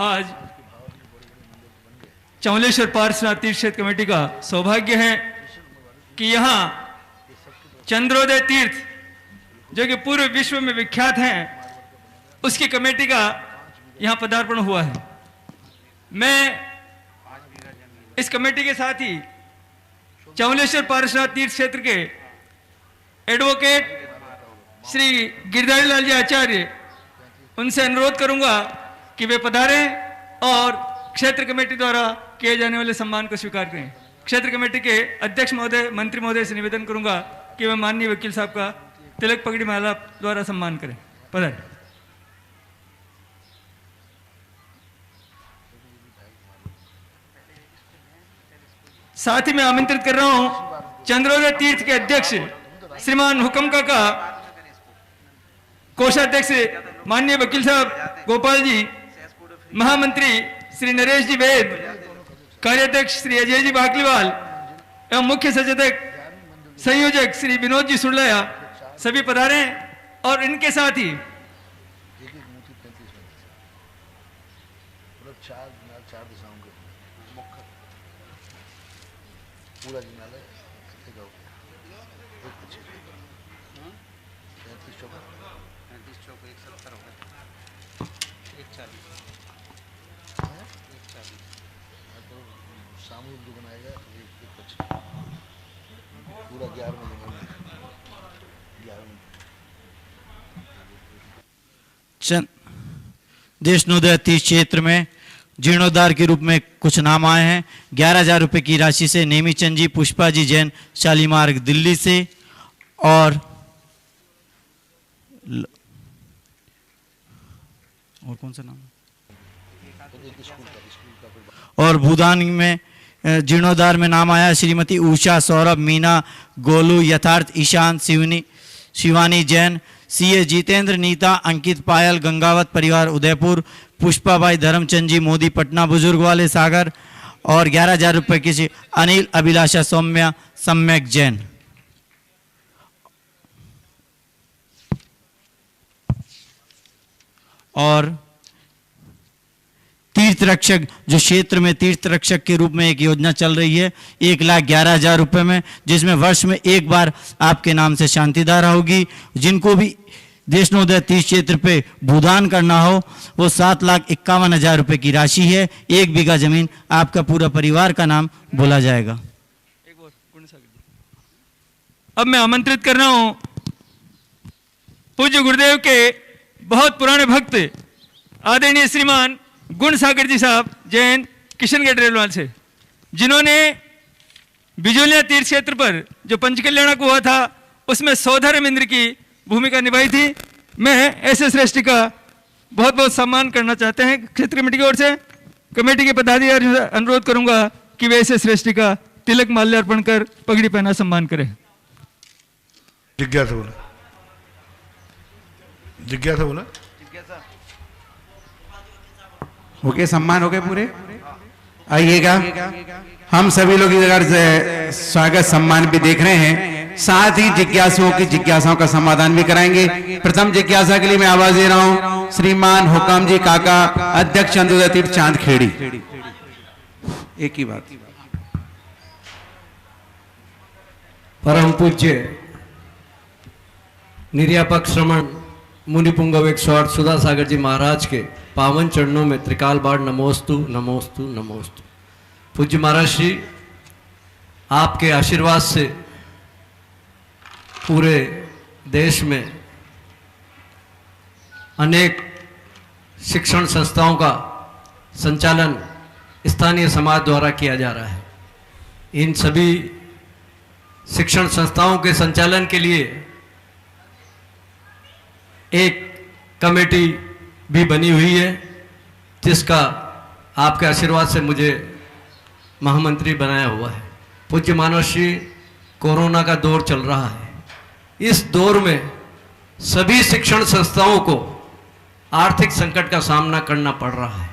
आज चमलेश्वर पार्श्वनाथ तीर्थ क्षेत्र कमेटी का सौभाग्य है कि यहाँ चंद्रोदय तीर्थ, जो कि पूरे विश्व में विख्यात हैं, उसकी कमेटी का यहाँ पदार्पण हुआ है। मैं इस कमेटी के साथ ही चमलेश्वर पार्श्वनाथ तीर्थ क्षेत्र के एडवोकेट श्री गिरधारी लाल जी आचार्य, उनसे अनुरोध करूंगा कि वे पधारें और क्षेत्र कमेटी द्वारा किए जाने वाले सम्मान को स्वीकार करें। क्षेत्र कमेटी के अध्यक्ष महोदय, मंत्री महोदय से निवेदन करूंगा कि वे माननीय वकील साहब का तिलक पगड़ी माला द्वारा सम्मान करें। पधारें। साथ ही मैं आमंत्रित कर रहा हूं चंद्रोदय तीर्थ के अध्यक्ष श्रीमान हुकम काका, कोषाध्यक्ष माननीय वकील साहब गोपाल जी, महामंत्री श्री नरेश जी वैद, कार्याध्यक्ष श्री अजय जी बाकलीवाल एवं मुख्य सचेतक संयोजक श्री विनोद जी सुरलाया, सभी पधारे। और इनके साथ ही पूरा जिनाला कितने का हो गया? 35 चौका 170 होगा 140 तो सामूहिक जो बनाएगा 125 पूरा 11 में जिनाला 11 में। देशनोदय तीर्थ क्षेत्र में जीर्णोद्धार के रूप में कुछ नाम आए हैं। 11,000 रुपये की राशि से नेमीचंद जी, पुष्पा जी जैन, शालीमार्ग दिल्ली से, और कौन सा नाम, और भूदान में जीर्णोद्धार में नाम आया श्रीमती उषा, सौरभ, मीना, गोलू, यथार्थ, ईशान, शिवानी जैन, सीए जितेंद्र, नीता, अंकित, पायल, गंगावत परिवार उदयपुर, पुष्पाबाई, धर्मचंद जी मोदी पटना बुजुर्ग वाले सागर, और 11,000 रुपये की अनिल, अभिलाषा, सौम्या, सम्यक जैन। और तीर्थ रक्षक, जो क्षेत्र में तीर्थ रक्षक के रूप में एक योजना चल रही है 1,11,000 रुपये में, जिसमें वर्ष में एक बार आपके नाम से शांतिधारा होगी। जिनको भी देशनोदय तीर्थ क्षेत्र पे भूदान करना हो वो 7,51,000 रुपये की राशि है। 1 बीघा जमीन आपका पूरा परिवार का नाम बोला जाएगा। अब मैं आमंत्रित कर रहा हूं पूज्य गुरुदेव के बहुत पुराने भक्त आदरणीय श्रीमान गुण सागर जी साहब जैन, किशनगढ़ रेलवाल से, जिन्होंने बिजोलिया तीर्थ क्षेत्र पर जो पंचकल्याणक हुआ था उसमें सौधर्म इंद्र की भूमिका निभाई थी। मैं ऐसे श्रेष्ठी का बहुत बहुत सम्मान करना चाहते हैं क्षेत्र कमेटी की ओर से। कमेटी के पदाधिकारी से अनुरोध करूंगा कि वे ऐसे श्रेष्ठी का तिलक माल्यार्पण कर पगड़ी पहना सम्मान करें। जिज्ञासा बोला, जिज्ञासा बोला। ओके, सम्मान हो गए पूरे। आइएगा, हम सभी लोग इधर से स्वागत सम्मान भी देख रहे हैं, साथ ही जिज्ञासुओं की जिज्ञासाओं का समाधान भी कराएंगे। प्रथम जिज्ञासा के लिए मैं आवाज दे रहा हूं श्रीमान हुकाम जी काका, अध्यक्ष चंद्रोदय तीर्थ चांदखेड़ी। एक ही बात। परम पूज्य निर्यापक श्रमण मुनि पुंगव 108 सुधा सागर जी महाराज के पावन चरणों में त्रिकाल बार नमोस्तु नमोस्तु नमोस्तु। पूज्य महाराज श्री, आपके आशीर्वाद से पूरे देश में अनेक शिक्षण संस्थाओं का संचालन स्थानीय समाज द्वारा किया जा रहा है। इन सभी शिक्षण संस्थाओं के संचालन के लिए एक कमेटी भी बनी हुई है, जिसका आपके आशीर्वाद से मुझे महामंत्री बनाया हुआ है। पूज्य मानव श्री, कोरोना का दौर चल रहा है। इस दौर में सभी शिक्षण संस्थाओं को आर्थिक संकट का सामना करना पड़ रहा है।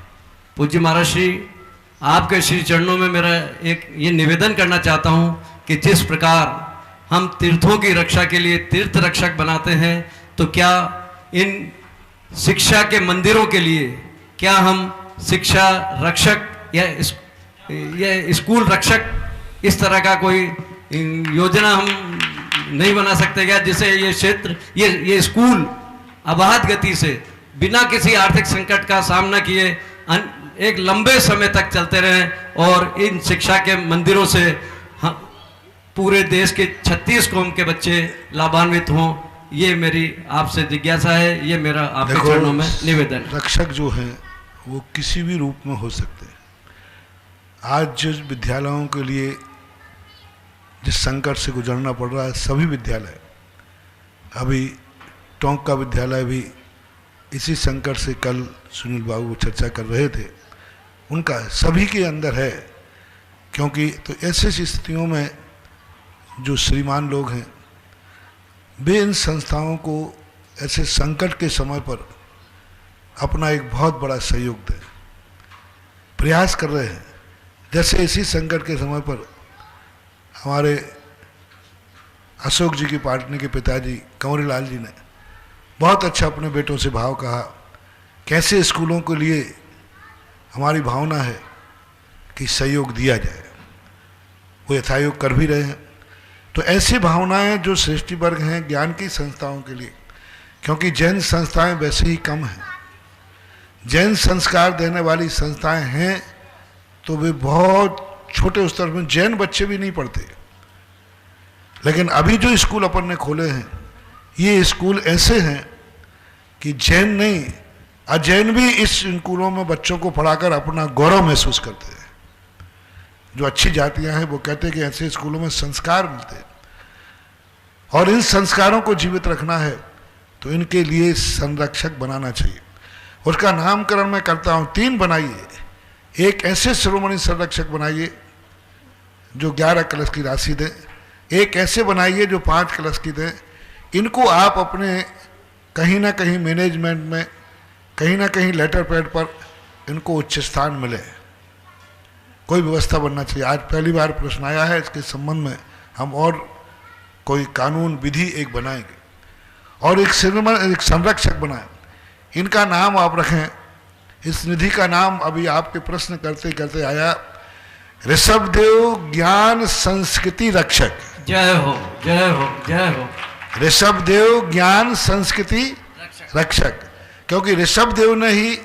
पूज्य महाराज श्री, आपके श्री चरणों में मेरा एक ये निवेदन करना चाहता हूँ कि जिस प्रकार हम तीर्थों की रक्षा के लिए तीर्थ रक्षक बनाते हैं, तो क्या इन शिक्षा के मंदिरों के लिए क्या हम शिक्षा रक्षक या स्कूल रक्षक इस तरह का कोई योजना हम नहीं बना सकते क्या, जिससे ये क्षेत्र ये स्कूल अबाध गति से बिना किसी आर्थिक संकट का सामना किए एक लंबे समय तक चलते रहें और इन शिक्षा के मंदिरों से हम पूरे देश के 36 कौम के बच्चे लाभान्वित हों। ये मेरी आपसे जिज्ञासा है, ये मेरा आपके चरणों में निवेदन है। रक्षक जो हैं वो किसी भी रूप में हो सकते हैं। आज जिस विद्यालयों के लिए जिस संकट से गुजरना पड़ रहा है, सभी विद्यालय, अभी टोंक का विद्यालय भी इसी संकट से कल सुनील बाबू चर्चा कर रहे थे, उनका सभी के अंदर है। क्योंकि तो ऐसी स्थितियों में जो श्रीमान लोग हैं वे इन संस्थाओं को ऐसे संकट के समय पर अपना एक बहुत बड़ा सहयोग दें, प्रयास कर रहे हैं। जैसे इसी संकट के समय पर हमारे अशोक जी की पार्टी के पिताजी कंवरीलाल जी ने बहुत अच्छा अपने बेटों से भाव कहा, कैसे स्कूलों के लिए हमारी भावना है कि सहयोग दिया जाए। वो यथायोग कर भी रहे हैं। तो ऐसी भावनाएं जो श्रेष्ठी वर्ग हैं ज्ञान की संस्थाओं के लिए, क्योंकि जैन संस्थाएं वैसे ही कम हैं, जैन संस्कार देने वाली संस्थाएं हैं तो वे बहुत छोटे स्तर में जैन बच्चे भी नहीं पढ़ते। लेकिन अभी जो स्कूल अपन ने खोले हैं ये स्कूल ऐसे हैं कि जैन नहीं अजैन भी इस स्कूलों में बच्चों को पढ़ाकर अपना गौरव महसूस करते हैं। जो अच्छी जातियां हैं वो कहते हैं कि ऐसे स्कूलों में संस्कार मिलते हैं और इन संस्कारों को जीवित रखना है तो इनके लिए संरक्षक बनाना चाहिए। उसका नामकरण मैं करता हूँ, 3 बनाइए। एक ऐसे शिरोमणि संरक्षक बनाइए जो 11 कलश की राशि दें, एक ऐसे बनाइए जो 5 कलश की दें। इनको आप अपने कहीं ना कहीं मैनेजमेंट में, कहीं ना कहीं लेटर पैड पर इनको उच्च स्थान मिले, कोई व्यवस्था बनना चाहिए। आज पहली बार प्रश्न आया है, इसके संबंध में हम और कोई कानून विधि एक बनाएंगे और एक संरक्षक बनाएं। इनका नाम आप रखें, इस निधि का नाम अभी आपके प्रश्न करते करते आया, ऋषभदेव ज्ञान संस्कृति रक्षक। जय हो जय हो जय हो। ऋषभदेव ज्ञान संस्कृति रक्षक, क्योंकि ऋषभदेव ने ही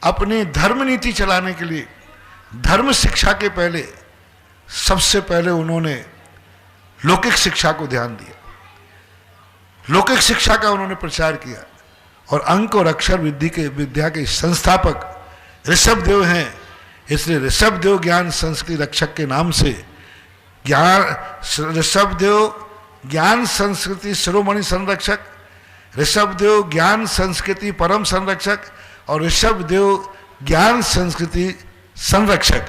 अपनी धर्म नीति चलाने के लिए धर्म शिक्षा के पहले सबसे पहले उन्होंने लौकिक शिक्षा को ध्यान दिया, लौकिक शिक्षा का उन्होंने प्रचार किया और अंक और अक्षर विद्या के संस्थापक ऋषभदेव हैं। इसलिए ऋषभदेव ज्ञान संस्कृति रक्षक के नाम से ऋषभदेव ज्ञान संस्कृति शिरोमणि संरक्षक, ऋषभदेव ज्ञान संस्कृति परम संरक्षक और ऋषभदेव ज्ञान संस्कृति संरक्षक,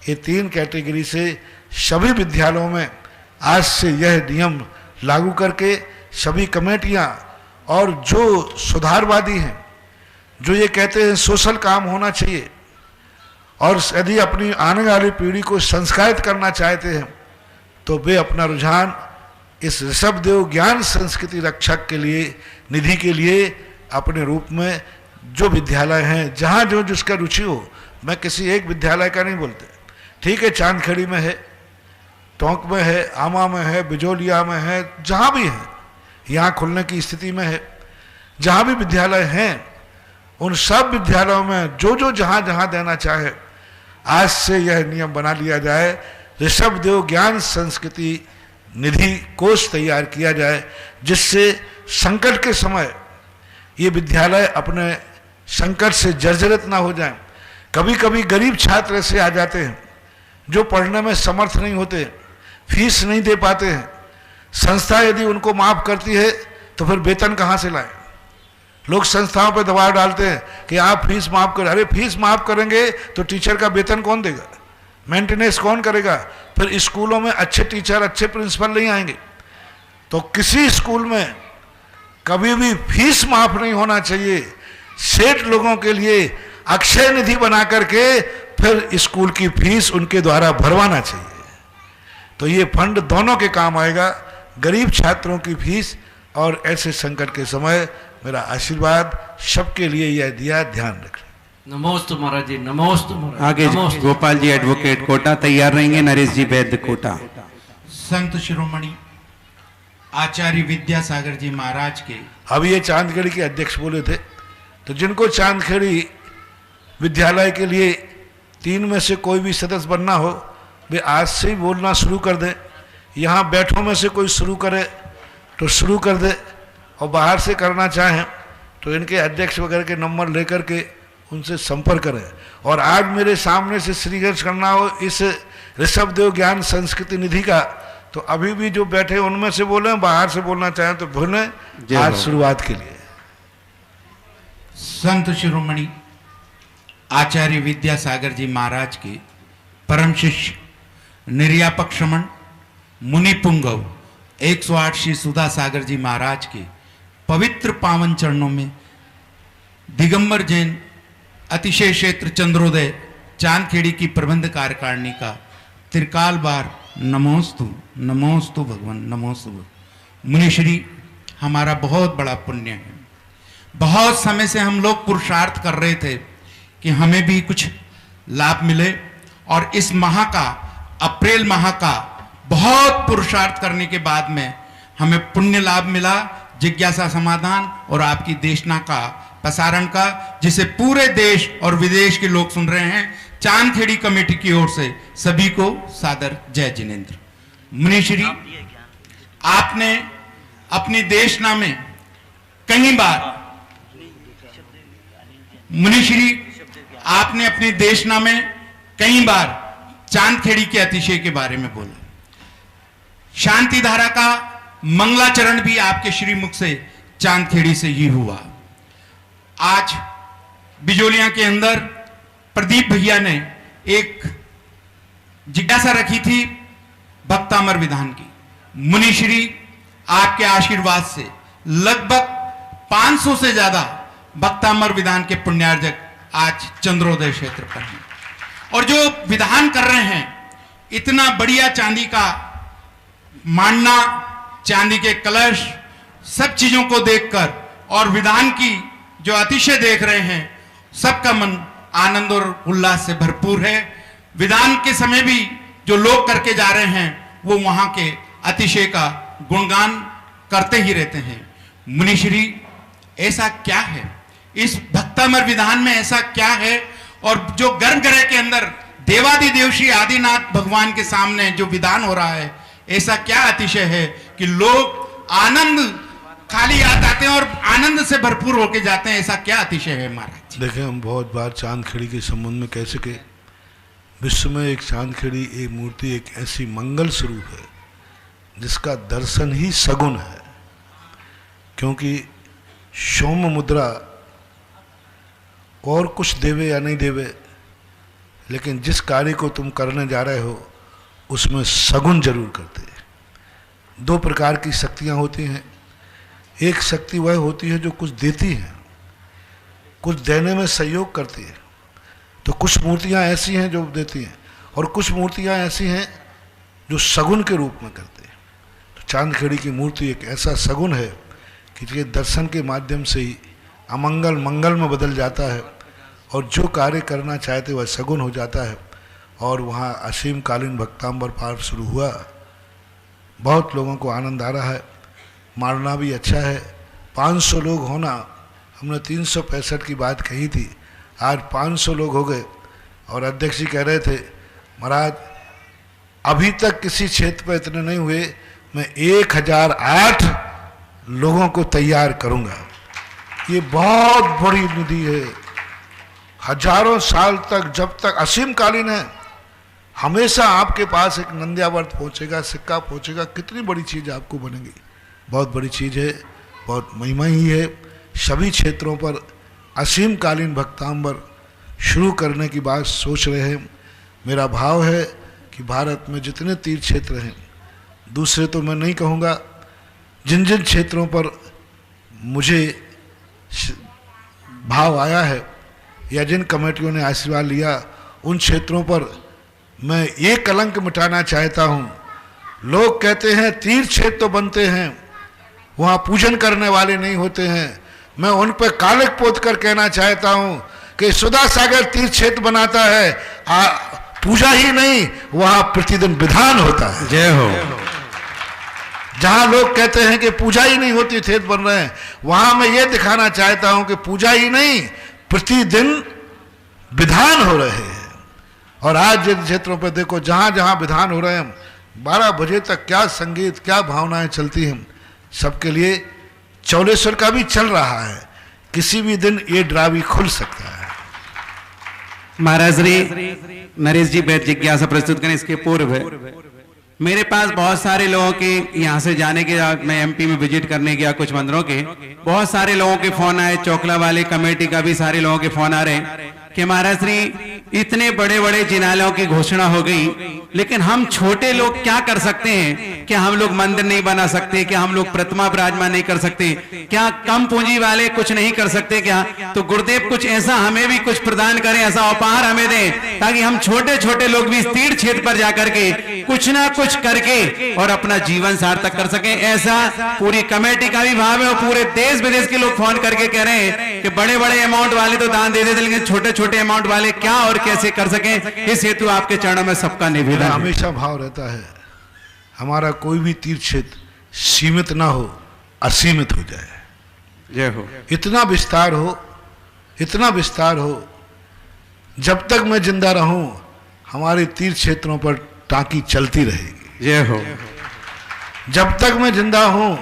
ये 3 कैटेगरी से सभी विद्यालयों में आज से यह नियम लागू करके सभी कमेटियां और जो सुधारवादी हैं, जो ये कहते हैं सोशल काम होना चाहिए और यदि अपनी आने वाली पीढ़ी को संस्कारित करना चाहते हैं तो वे अपना रुझान इस ऋषभदेव ज्ञान संस्कृति रक्षक के लिए निधि के लिए अपने रूप में जो विद्यालय हैं जहाँ जो जिसका रुचि हो, मैं किसी एक विद्यालय का नहीं बोलते, ठीक है, चांदखेड़ी में है, टोंक में है, आमा में है, बिजोलिया में है, जहाँ भी है, यहाँ खुलने की स्थिति में है, जहाँ भी विद्यालय हैं उन सब विद्यालयों में जो जो जहाँ जहाँ देना चाहे आज से यह नियम बना लिया जाए, ऋषभदेव ज्ञान संस्कृति निधि कोष तैयार किया जाए, जिससे संकट के समय ये विद्यालय अपने संकट से जर्जरित ना हो जाएं। कभी कभी गरीब छात्र ऐसे आ जाते हैं जो पढ़ने में समर्थ नहीं होते, फीस नहीं दे पाते हैं, संस्था यदि उनको माफ़ करती है तो फिर वेतन कहाँ से लाएं। लोग संस्थाओं पर दबाव डालते हैं कि आप फीस माफ़ करें। अरे फीस माफ़ करेंगे तो टीचर का वेतन कौन देगा, मेंटेनेंस कौन करेगा, फिर स्कूलों में अच्छे टीचर अच्छे प्रिंसिपल नहीं आएंगे। तो किसी स्कूल में कभी भी फीस माफ़ नहीं होना चाहिए। सेठ लोगों के लिए अक्षय निधि बना करके फिर स्कूल की फीस उनके द्वारा भरवाना चाहिए। तो ये फंड दोनों के काम आएगा, गरीब छात्रों की फीस और ऐसे संकट के समय मेरा आशीर्वाद सबके लिए यह दिया, ध्यान रखें। नमोस्तु महाराज जी, नमोस्तु महाराज। आगे गोपाल जी एडवोकेट कोटा तैयार रहेंगे, नरेश जी वैद्य कोटा। संत शिरोमणि आचार्य विद्यासागर जी महाराज के अब ये चांदखेड़ी के अध्यक्ष बोले थे, तो जिनको चांदखेड़ी विद्यालय के लिए 3 में से कोई भी सदस्य बनना हो वे आज से ही बोलना शुरू कर दें। यहाँ बैठों में से कोई शुरू करे तो शुरू कर दे, और बाहर से करना चाहें तो इनके अध्यक्ष वगैरह के नंबर लेकर के उनसे संपर्क करें। और आज मेरे सामने से श्रीगंज करना हो इस ऋषभदेव ज्ञान संस्कृति निधि का, तो अभी भी जो बैठे उनमें से बोलें, बाहर से बोलना चाहें तो बोलें। आज शुरुआत के लिए संत शिरोमणि आचार्य विद्यासागर जी महाराज के परम शिष्य निर्यापक श्रमण मुनि पुंगव 108 श्री सुधा सागर जी महाराज के पवित्र पावन चरणों में दिगंबर जैन अतिशय क्षेत्र चंद्रोदय चांदखेड़ी की प्रबंध कार्यकारिणी का त्रिकाल बार नमोस्तु नमोस्तु भगवान नमोस्तु। मुनिश्री हमारा बहुत बड़ा पुण्य है। बहुत समय से हम लोग पुरुषार्थ कर रहे थे कि हमें भी कुछ लाभ मिले, और इस माह का, अप्रैल माह का बहुत पुरुषार्थ करने के बाद में हमें पुण्य लाभ मिला, जिज्ञासा समाधान और आपकी देशना का प्रसारण का, जिसे पूरे देश और विदेश के लोग सुन रहे हैं। चांदखेड़ी कमेटी की ओर से सभी को सादर जय जिनेंद्र। मुनिश्री, आपने अपनी देशना में कई बार चांदखेड़ी के अतिशय के बारे में बोला। शांति धारा का मंगलाचरण भी आपके श्रीमुख से चांदखेड़ी से ही हुआ। आज बिजोलिया के अंदर प्रदीप भैया ने एक जिज्ञासा रखी थी भक्तामर विधान की। मुनिश्री, आपके आशीर्वाद से लगभग 500 से ज्यादा भक्तामर विधान के पुण्यार्जक आज चंद्रोदय क्षेत्र पर हैं और जो विधान कर रहे हैं, इतना बढ़िया चांदी का मांडना, चांदी के कलश, सब चीजों को देखकर और विधान की जो अतिशय देख रहे हैं, सबका मन आनंद और उल्लास से भरपूर है। विधान के समय भी जो लोग करके जा रहे हैं, वो वहां के अतिशय का गुणगान करते ही रहते हैं। मुनिश्री, ऐसा क्या है इस भक्तामर विधान में, ऐसा क्या है? और जो गर्भगृह के अंदर देवादिदेव श्री आदिनाथ भगवान के सामने जो विधान हो रहा है, ऐसा क्या अतिशय है कि लोग आनंद खाली आते हैं और आनंद से भरपूर होके जाते हैं? ऐसा क्या अतिशय है महाराज? देखें, हम बहुत बार चांदखेड़ी के संबंध में कह सके, विश्व में एक चांदखेड़ी, एक मूर्ति, एक ऐसी मंगल स्वरूप है जिसका दर्शन ही सगुन है। क्योंकि सौम्य मुद्रा और कुछ देवे या नहीं देवे, लेकिन जिस कार्य को तुम करने जा रहे हो उसमें सगुन जरूर करते हैं। दो प्रकार की शक्तियां होती हैं। एक शक्ति वह होती है जो कुछ देती है, कुछ देने में सहयोग करती है। तो कुछ मूर्तियां ऐसी हैं जो देती हैं और कुछ मूर्तियां ऐसी हैं जो सगुन के रूप में करते हैं। तो चांदखेड़ी की मूर्ति एक ऐसा सगुन है कि ये दर्शन के माध्यम से ही अमंगल मंगल में बदल जाता है और जो कार्य करना चाहते वह सगुन हो जाता है। और वहाँ असीम कालीन भक्तांबर पाठ शुरू हुआ, बहुत लोगों को आनंद आ रहा है, मारना भी अच्छा है। 500 लोग होना, हमने 365 की बात कही थी, आज 500 लोग हो गए। और अध्यक्ष जी कह रहे थे, महाराज अभी तक किसी क्षेत्र पर इतने नहीं हुए, मैं 1008 लोगों को तैयार करूंगा। ये बहुत बड़ी निधि है। हजारों साल तक, जब तक असीम कालीन है, हमेशा आपके पास एक नंद्यावर्त पहुंचेगा, सिक्का पहुंचेगा। कितनी बड़ी चीज आपको बनेगी, बहुत बड़ी चीज है, बहुत महिमा ही है। सभी क्षेत्रों पर असीम कालीन भक्तांबर शुरू करने की बात सोच रहे हैं। मेरा भाव है कि भारत में जितने तीर्थ क्षेत्र हैं, दूसरे तो मैं नहीं कहूँगा, जिन जिन क्षेत्रों पर मुझे भाव आया है या जिन कमेटियों ने आशीर्वाद लिया, उन क्षेत्रों पर मैं ये कलंक मिटाना चाहता हूँ। लोग कहते हैं तीर्थ क्षेत्र तो बनते हैं, वहाँ पूजन करने वाले नहीं होते हैं। मैं उन पर कालिक पोत कर कहना चाहता हूँ कि सुधा सागर तीर्थ क्षेत्र बनाता है, पूजा ही नहीं, वहाँ प्रतिदिन विधान होता है। जय हो। जहाँ लोग कहते हैं कि पूजा ही नहीं होती, क्षेत्र बन रहे हैं, वहाँ मैं ये दिखाना चाहता हूँ कि पूजा ही नहीं, प्रतिदिन विधान हो रहे हैं। और आज जिन क्षेत्रों पर देखो, जहाँ जहाँ विधान हो रहे हैं, 12 बजे तक क्या संगीत, क्या भावनाएं चलती हैं सबके लिए। चौलेश्वर का भी चल रहा है, किसी भी दिन ये ड्रा भी खुल सकता है। महाराज श्री नरेश जी बैठ जिज्ञासा प्रस्तुत करें। इसके पूर्व मेरे पास बहुत सारे लोगों के यहाँ से जाने के, मैं एमपी में विजिट करने गया, कुछ मंदिरों के बहुत सारे लोगों के फोन आए, चोकला वाले कमेटी का भी सारे लोगों के फोन आ रहे हैं कि महाराज श्री इतने बड़े बड़े जिनालयों की घोषणा हो गई, लेकिन हम छोटे लोग क्या कर सकते हैं? क्या हम लोग मंदिर नहीं बना सकते? क्या हम लोग प्रतिमा विराजमान नहीं कर सकते? क्या कम पूंजी वाले कुछ नहीं कर सकते क्या? तो गुरुदेव कुछ ऐसा हमें भी कुछ प्रदान करें, ऐसा उपहार हमें दें, ताकि हम छोटे छोटे लोग भी इस तीर्थ क्षेत्र पर जाकर के कुछ ना कुछ करके और अपना जीवन सार्थक कर सकें। ऐसा पूरी कमेटी का भी भाव है और पूरे देश विदेश के लोग फोन करके कह रहे हैं कि बड़े बड़े अमाउंट वाले तो दान दे देते, लेकिन छोटे छोटे अमाउंट वाले क्या और कैसे कर सकें, इस हेतु आपके चरणों में सबका निवेदन। हमेशा भाव रहता है हमारा कोई भी तीर्थ क्षेत्र सीमित ना हो, असीमित हो जाए। जय हो। इतना विस्तार हो, इतना विस्तार हो, जब तक मैं जिंदा रहूं हमारे तीर्थ क्षेत्रों पर टांकी चलती रहेगी। जय हो। जब तक मैं जिंदा हूं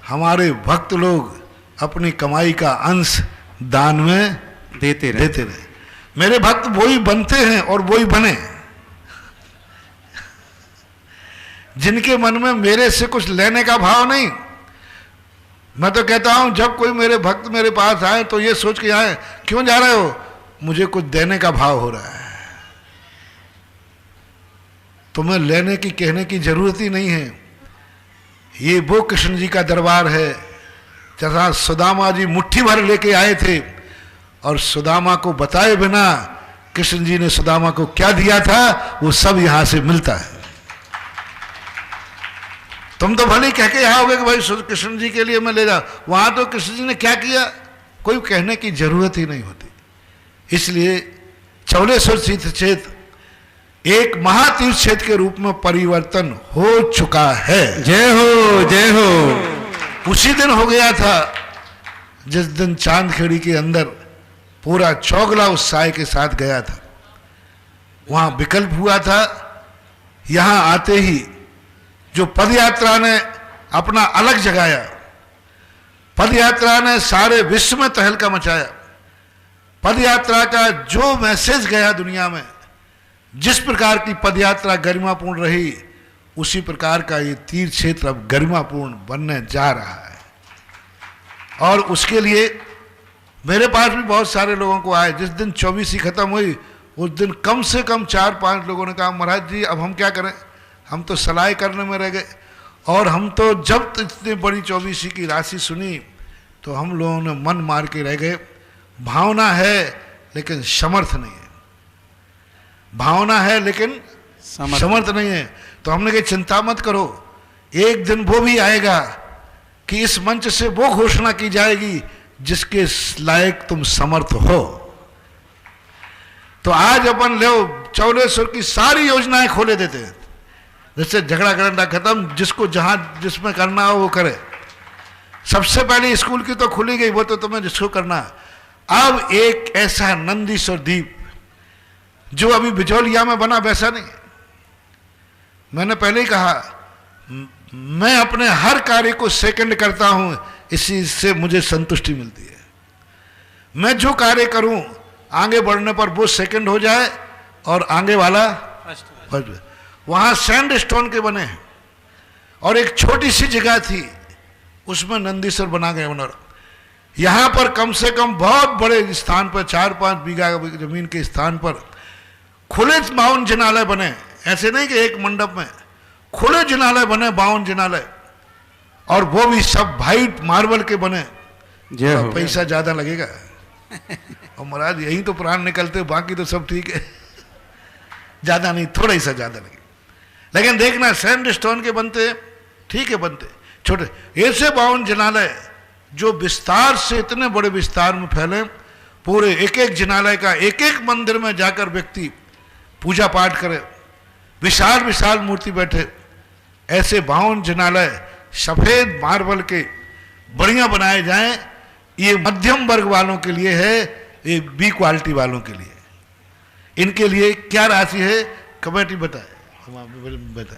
हमारे भक्त लोग अपनी कमाई का अंश दान में देते रहे। मेरे भक्त वही बनते हैं और वही बने जिनके मन में मेरे से कुछ लेने का भाव नहीं। मैं तो कहता हूं जब कोई मेरे भक्त मेरे पास आए तो ये सोच के आए, क्यों जा रहे हो? मुझे कुछ देने का भाव हो रहा है। तुम्हें लेने की कहने की जरूरत ही नहीं है। ये वो कृष्ण जी का दरबार है जहां सुदामा जी मुट्ठी भर लेके आए थे और सुदामा को बताए बिना कृष्ण जी ने सुदामा को क्या दिया था वो सब यहां से मिलता है। तुम तो भले कह के आओगे कि भाई कृष्ण जी के लिए मैं ले जाऊं, वहां तो कृष्ण जी ने क्या किया कोई कहने की जरूरत ही नहीं होती। इसलिए चौलेश्वर तीर्थ क्षेत्र एक महातीर्थ क्षेत्र के रूप में परिवर्तन हो चुका है। जय हो, जय हो। उसी दिन हो गया था जिस दिन चांदखेड़ी के अंदर पूरा चौगला उत्साह के साथ गया था। वहां विकल्प हुआ था। यहां आते ही जो पदयात्रा ने अपना अलग जगाया, पदयात्रा ने सारे विश्व में तहलका मचाया। पदयात्रा का जो मैसेज गया दुनिया में, जिस प्रकार की पदयात्रा गरिमापूर्ण रही उसी प्रकार का ये तीर्थ क्षेत्र अब गरिमापूर्ण बनने जा रहा है। और उसके लिए मेरे पास भी बहुत सारे लोगों को आए। जिस दिन 24 खत्म हुई उस दिन कम से कम 4-5 लोगों ने कहा महाराज जी अब हम क्या करें, हम तो सलाह करने में रह गए। और हम तो जब इतनी बड़ी 24 की राशि सुनी तो हम लोगों ने मन मार के रह गए। भावना है लेकिन समर्थ नहीं है, भावना है लेकिन समर्थ नहीं है। तो हमने कहा चिंता मत करो, एक दिन वो भी आएगा कि इस मंच से वो घोषणा की जाएगी जिसके लायक तुम समर्थ हो। तो आज अपन ले चौलेश्वर की सारी योजनाएं खोले देते हैं। जैसे झगड़ा करना खत्म, जिसको जहां जिसमें करना हो वो करे। सबसे पहले स्कूल की तो खुली गई, वो तो तुम्हें जिसको करना। अब एक ऐसा नंदीश्वर द्वीप जो अभी बिजौलिया में बना वैसा नहीं। मैंने पहले ही कहा मैं अपने हर कार्य को सेकंड करता हूं, इसी से मुझे संतुष्टि मिलती है। मैं जो कार्य करूं आगे बढ़ने पर वो सेकंड हो जाए और आगे वाला फर्स्ट। वहां सैंड स्टोन के बने हैं और एक छोटी सी जगह थी उसमें नंदीश्वर बना गए बना। यहां पर कम से कम बहुत बड़े स्थान पर 4-5 बीघा जमीन के स्थान पर खुले 52 जिनालय बने। ऐसे नहीं कि एक मंडप में, खुले जिनालय बने 52 जिनालय, और वो भी सब वाइट मार्बल के बने। पैसा ज्यादा लगेगा और महाराज यही तो प्राण निकलते, बाकी तो सब ठीक है। ज्यादा नहीं, थोड़ा ही सा ज्यादा लगे। लेकिन देखना सैंड स्टोन के बनते, ठीक है बनते छोटे। ऐसे 52 जिनालय जो विस्तार से इतने बड़े विस्तार में फैले, पूरे एक एक जिनालय का एक एक मंदिर में जाकर व्यक्ति पूजा पाठ करे, विशाल विशाल मूर्ति बैठे। ऐसे 52 जिनालय सफेद मार्बल के बढ़िया बनाए जाएं। ये मध्यम वर्ग वालों के लिए है, ये बी क्वालिटी वालों के लिए। इनके लिए क्या राशि है कमेटी बताए।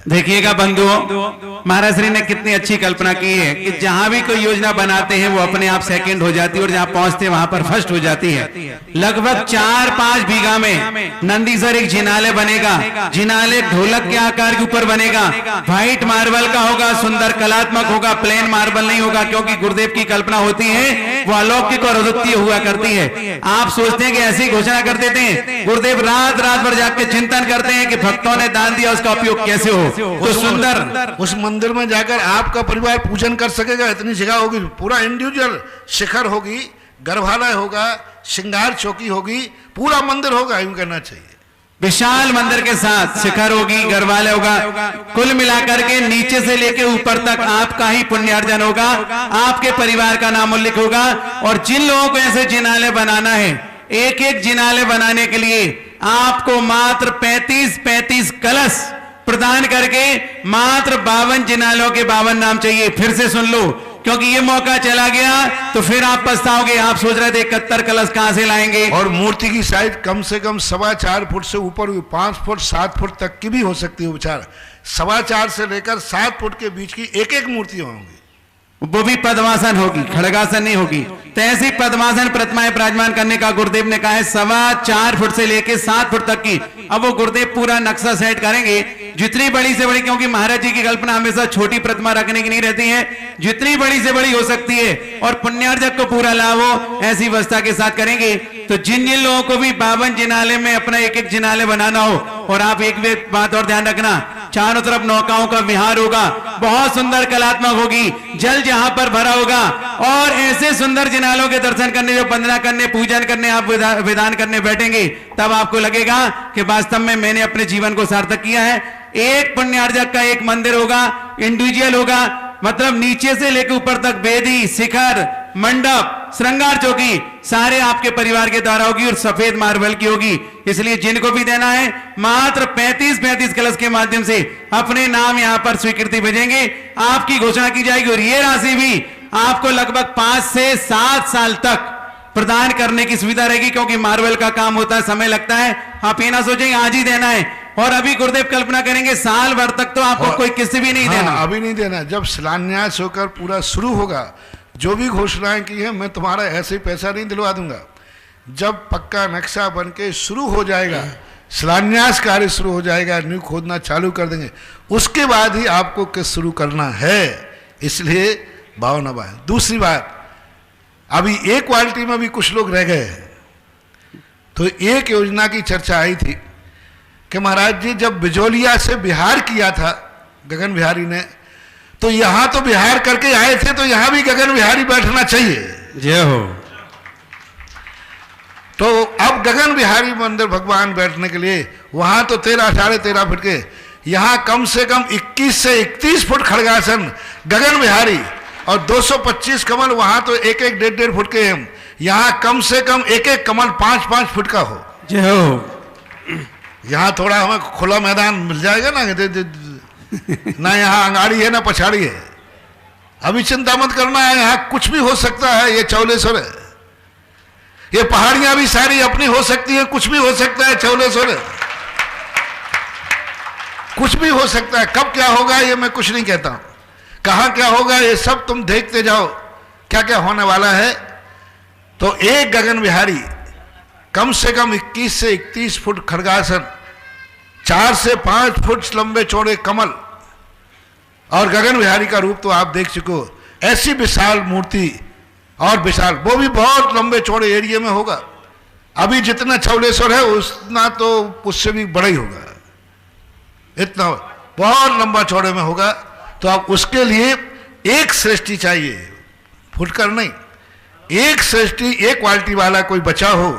देखिएगा बंधुओं, महाराज श्री ने कितनी अच्छी कल्पना की है कि जहां भी कोई योजना बनाते हैं वो अपने आप सेकंड हो जाती है और जहां पहुंचते हैं वहां पर फर्स्ट हो जाती है। लगभग 4-5 बीघा में नंदीश्वर एक जिनालय बनेगा। जिनालय ढोलक के आकार के ऊपर बनेगा, व्हाइट मार्बल का होगा, सुंदर कलात्मक होगा, प्लेन मार्बल नहीं होगा, क्योंकि गुरुदेव की कल्पना होती है वो अलौकिक और अद्वितीय हुआ करती है। आप सोचते हैं कि ऐसी घोषणा कर देते हैं, गुरुदेव रात रात भर जाकर चिंतन करते हैं कि भक्तों ने दान दिया उसका उपयोग कैसे हो। तो सुंदर उस मंदिर में जाकर आपका परिवार पूजन कर सकेगा। इतनी जगह होगी, पूरा इंडिविजुअल शिखर होगी, गर्भालय होगा, श्रृंगार चौकी होगी, पूरा मंदिर होगा। यूं करना चाहिए, विशाल मंदिर के साथ शिखर होगी, गर्भालय होगा। कुल मिलाकर के नीचे से लेके ऊपर तक आपका ही पुण्यार्जन होगा, आपके परिवार का नाम उल्लेख होगा। और जिन लोगों को ऐसे जिनालय बनाना है, एक एक जिनालय बनाने के लिए आपको मात्र 35 कलश प्रदान करके मात्र 52 जिनालों के 52 नाम चाहिए। फिर से सुन लो, क्योंकि ये मौका चला गया तो फिर आप पछताओगे। आप सोच रहे थे 71 कलश कहां से लाएंगे। और मूर्ति की साइज कम से कम 4.25 फुट से ऊपर 5 फुट 7 फुट तक की भी हो सकती है। विचार 4.25 से लेकर 7 फुट के बीच की एक एक मूर्ति होंगी। वो भी पद्मासन होगी, खड़गासन नहीं होगी। तो ऐसी पद्मासन प्रतिमाएं विराजमान करने का गुरुदेव ने कहा है 4.25 फुट से लेके 7 फुट तक की। अब वो गुरुदेव पूरा नक्शा सेट करेंगे, जितनी बड़ी से बड़ी, क्योंकि महाराज जी की कल्पना हमेशा छोटी प्रतिमा रखने की नहीं रहती है, जितनी बड़ी से बड़ी हो सकती है और पुण्यार्जक को पूरा लाभ हो, ऐसी व्यवस्था के साथ करेंगे। तो जिन जिन लोगों को भी 52 जिनाले में अपना एक एक जिनाले बनाना हो, और आप एक बात और ध्यान रखना, चारों तरफ नौकाओं का विहार होगा, बहुत सुंदर कलात्मक होगी, जल जहां पर भरा होगा, और ऐसे सुंदर जिनालों के दर्शन करने, जो वंदना करने, पूजन करने, आप विधान करने बैठेंगे, तब आपको लगेगा कि वास्तव में मैंने अपने जीवन को सार्थक किया है। एक पुण्यार्जक का एक मंदिर होगा, इंडिविजुअल होगा, मतलब नीचे से लेकर ऊपर तक वेदी, शिखर, मंडप, श्रृंगार चौकी सारे आपके परिवार के द्वारा होगी और सफेद मार्बल की होगी। इसलिए जिनको भी देना है मात्र 35 कलश के माध्यम से अपने नाम यहां पर स्वीकृति भेजेंगे, आपकी घोषणा की जाएगी और ये राशि भी आपको लगभग 5 से 7 साल तक प्रदान करने की सुविधा रहेगी, क्योंकि मार्बल का काम होता है, समय लगता है। आप ये ना सोचेंगे आज ही देना है, और अभी गुरुदेव कल्पना करेंगे साल भर तक तो आपको कोई किस्त भी नहीं देना। अभी नहीं देना, जब शिलान्यास होकर पूरा शुरू होगा, जो भी घोषणाएं की है, मैं तुम्हारा ऐसे ही पैसा नहीं दिलवा दूंगा। जब पक्का नक्शा बन के शुरू हो जाएगा, शिलान्यास कार्य शुरू हो जाएगा, नींव खोदना चालू कर देंगे, उसके बाद ही आपको किस्त शुरू करना है। इसलिए भाव न बाए। दूसरी बात, अभी एक क्वालिटी में भी कुछ लोग रह गए हैं। तो एक योजना की चर्चा आई थी कि महाराज जी जब बिजोलिया से बिहार किया था गगन बिहारी ने, तो यहां तो बिहार करके आए थे, तो यहां भी गगन बिहारी बैठना चाहिए। जय हो। तो अब गगन बिहारी मंदिर भगवान बैठने के लिए वहां तो 13.5 फुट के, यहां कम से कम 21 से 31 फुट खड़गासन गगन बिहारी, और 225 कमल वहां तो 1-1, 1.5 फुट के हैं। यहां कम से कम एक एक कमल 5-5 फुट का हो। जय हो। यहां थोड़ा हमें खुला मैदान मिल जाएगा ना, ना यहाँ अंगाड़ी है ना पछाड़ी है। अभी चिंता मत करना है, यहाँ कुछ भी हो सकता है। ये चौलेश्वर है, ये पहाड़ियां भी सारी अपनी हो सकती है, कुछ भी हो सकता है। चौलेश्वर है, कुछ भी हो सकता है। कब क्या होगा ये मैं कुछ नहीं कहता हूं, कहां क्या होगा ये सब तुम देखते जाओ क्या क्या होने वाला है। तो एक गगन बिहारी कम से कम 21 से 31 फुट खड़गासन, 4 से 5 फुट लंबे चौड़े कमल, और गगन बिहारी का रूप तो आप देख चुके हो। ऐसी विशाल मूर्ति, और विशाल, वो भी बहुत लंबे चौड़े एरिया में होगा। अभी जितना चौलेश्वर है उतना तो उससे भी बड़ा ही होगा, इतना बहुत लंबा चौड़े में होगा। तो आप उसके लिए एक सृष्टि चाहिए, फुटकर नहीं, एक सृष्टि, एक क्वालिटी वाला कोई बचा हो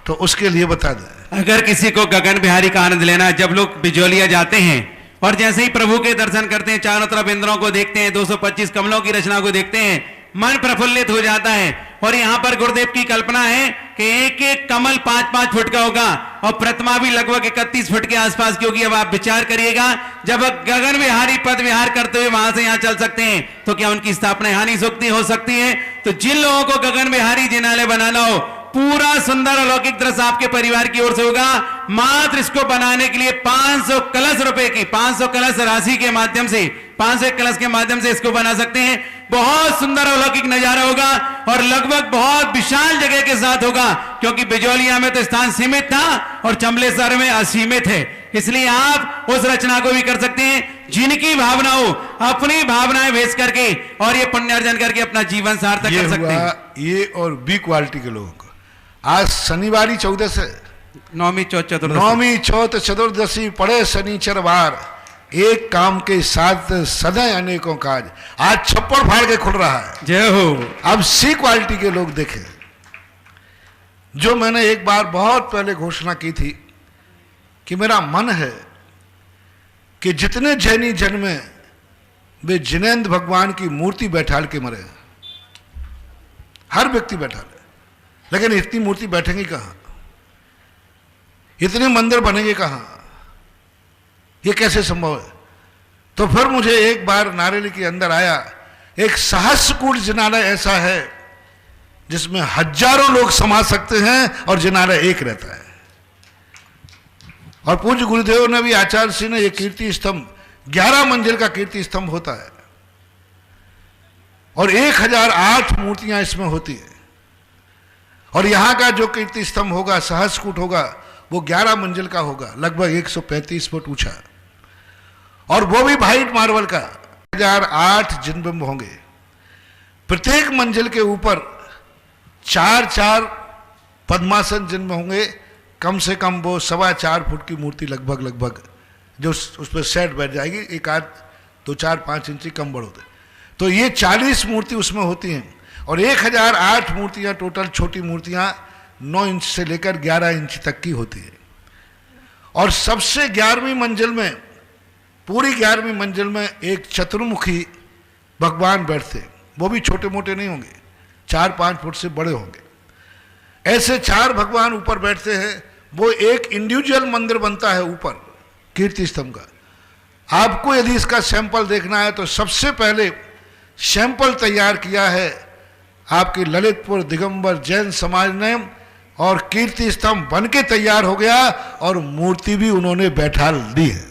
तो उसके लिए बता दें। अगर किसी को गगन बिहारी का आनंद लेना, जब लोग बिजोलिया जाते हैं और जैसे ही प्रभु के दर्शन करते हैं, चारों तरफ इंद्रों को देखते हैं, 225 कमलों की रचना को देखते हैं, मन प्रफुल्लित हो जाता है। और यहां पर गुरुदेव की कल्पना है कि एक एक कमल 5-5 फुट का होगा, और प्रतिमा भी लगभग 31 फुट के आसपास की होगी। अब आप विचार करिएगा, जब गगन विहारी पद विहार करते हुए वहां से यहां चल सकते हैं, तो क्या उनकी स्थापना यहां नहीं हो सकती है। तो जिन लोगों को गगन विहारी जिनालय बनाना हो, पूरा सुंदर अलौकिक दृश्य आपके परिवार की ओर से होगा। मात्र इसको बनाने के लिए 500 कलश रुपए की, 500 कलश राशि के माध्यम से, 500 कलश के माध्यम से इसको बना सकते हैं। बहुत सुंदर अलौकिक नजारा होगा, और लगभग बहुत विशाल जगह के साथ होगा, क्योंकि बिजोलिया में तो स्थान सीमित था और चमलेश्वर में असीमित है। इसलिए आप उस रचना को भी कर सकते हैं। जिनकी भावना हो, अपनी भावनाएं भेज करके और ये पुण्यार्जन करके अपना जीवन सार्थक कर सकते हैं। ये और बी क्वालिटी के लोगों को आज शनिवारी 14 से नौमी चौथ चतुर्दशी पड़े शनिचर वार, एक काम के साथ सदैव अनेकों काज। आज छप्पड़ फाड़ के खुल रहा है। जय हो। अब सी क्वालिटी के लोग देखें, जो मैंने एक बार बहुत पहले घोषणा की थी कि मेरा मन है कि जितने जैनी जन्मे वे जिनेंद्र भगवान की मूर्ति बैठाल के मरे, हर व्यक्ति बैठा ले। लेकिन इतनी मूर्ति बैठेंगी कहां, इतने मंदिर बनेंगे कहां, ये कैसे संभव है? तो फिर मुझे एक बार नारेली के अंदर आया, एक सहस्रकूट जिनालय ऐसा है जिसमें हजारों लोग समा सकते हैं और जिनालय एक रहता है। और पूज्य गुरुदेव ने भी, आचार्य श्री ने, ये कीर्ति स्तंभ 11 मंजिल का कीर्ति स्तंभ होता है और 1008 मूर्तियां इसमें होती है। और यहां का जो कीर्ति स्तंभ होगा, सहस्रकूट होगा, वो 11 मंजिल का होगा, लगभग 135 फुट ऊंचा, और वो भी व्हाइट मार्बल का। 1008 जिनबिंब होंगे। प्रत्येक मंजिल के ऊपर 4-4 पद्मासन जिनमें होंगे, कम से कम वो 4.25 फुट की मूर्ति लगभग जो उस पर सेट बैठ जाएगी, एक आध 2-4-5 इंची कम बड़ होते। तो ये 40 मूर्ति उसमें होती हैं और 1008 मूर्तियां टोटल, छोटी मूर्तियां 9 इंच से लेकर 11 इंच तक की होती है। और सबसे 11वीं मंजिल में, पूरी 11वीं मंजिल में एक चतुर्मुखी भगवान बैठते, वो भी छोटे मोटे नहीं होंगे, 4-5 फुट से बड़े होंगे। ऐसे 4 भगवान ऊपर बैठते हैं। वो एक इंडिविजुअल मंदिर बनता है ऊपर कीर्ति स्तंभ का। आपको यदि इसका सैंपल देखना है तो सबसे पहले सैंपल तैयार किया है आपके ललितपुर दिगंबर जैन समाज ने, और कीर्ति स्तंभ बन के तैयार हो गया और मूर्ति भी उन्होंने बैठा दी है।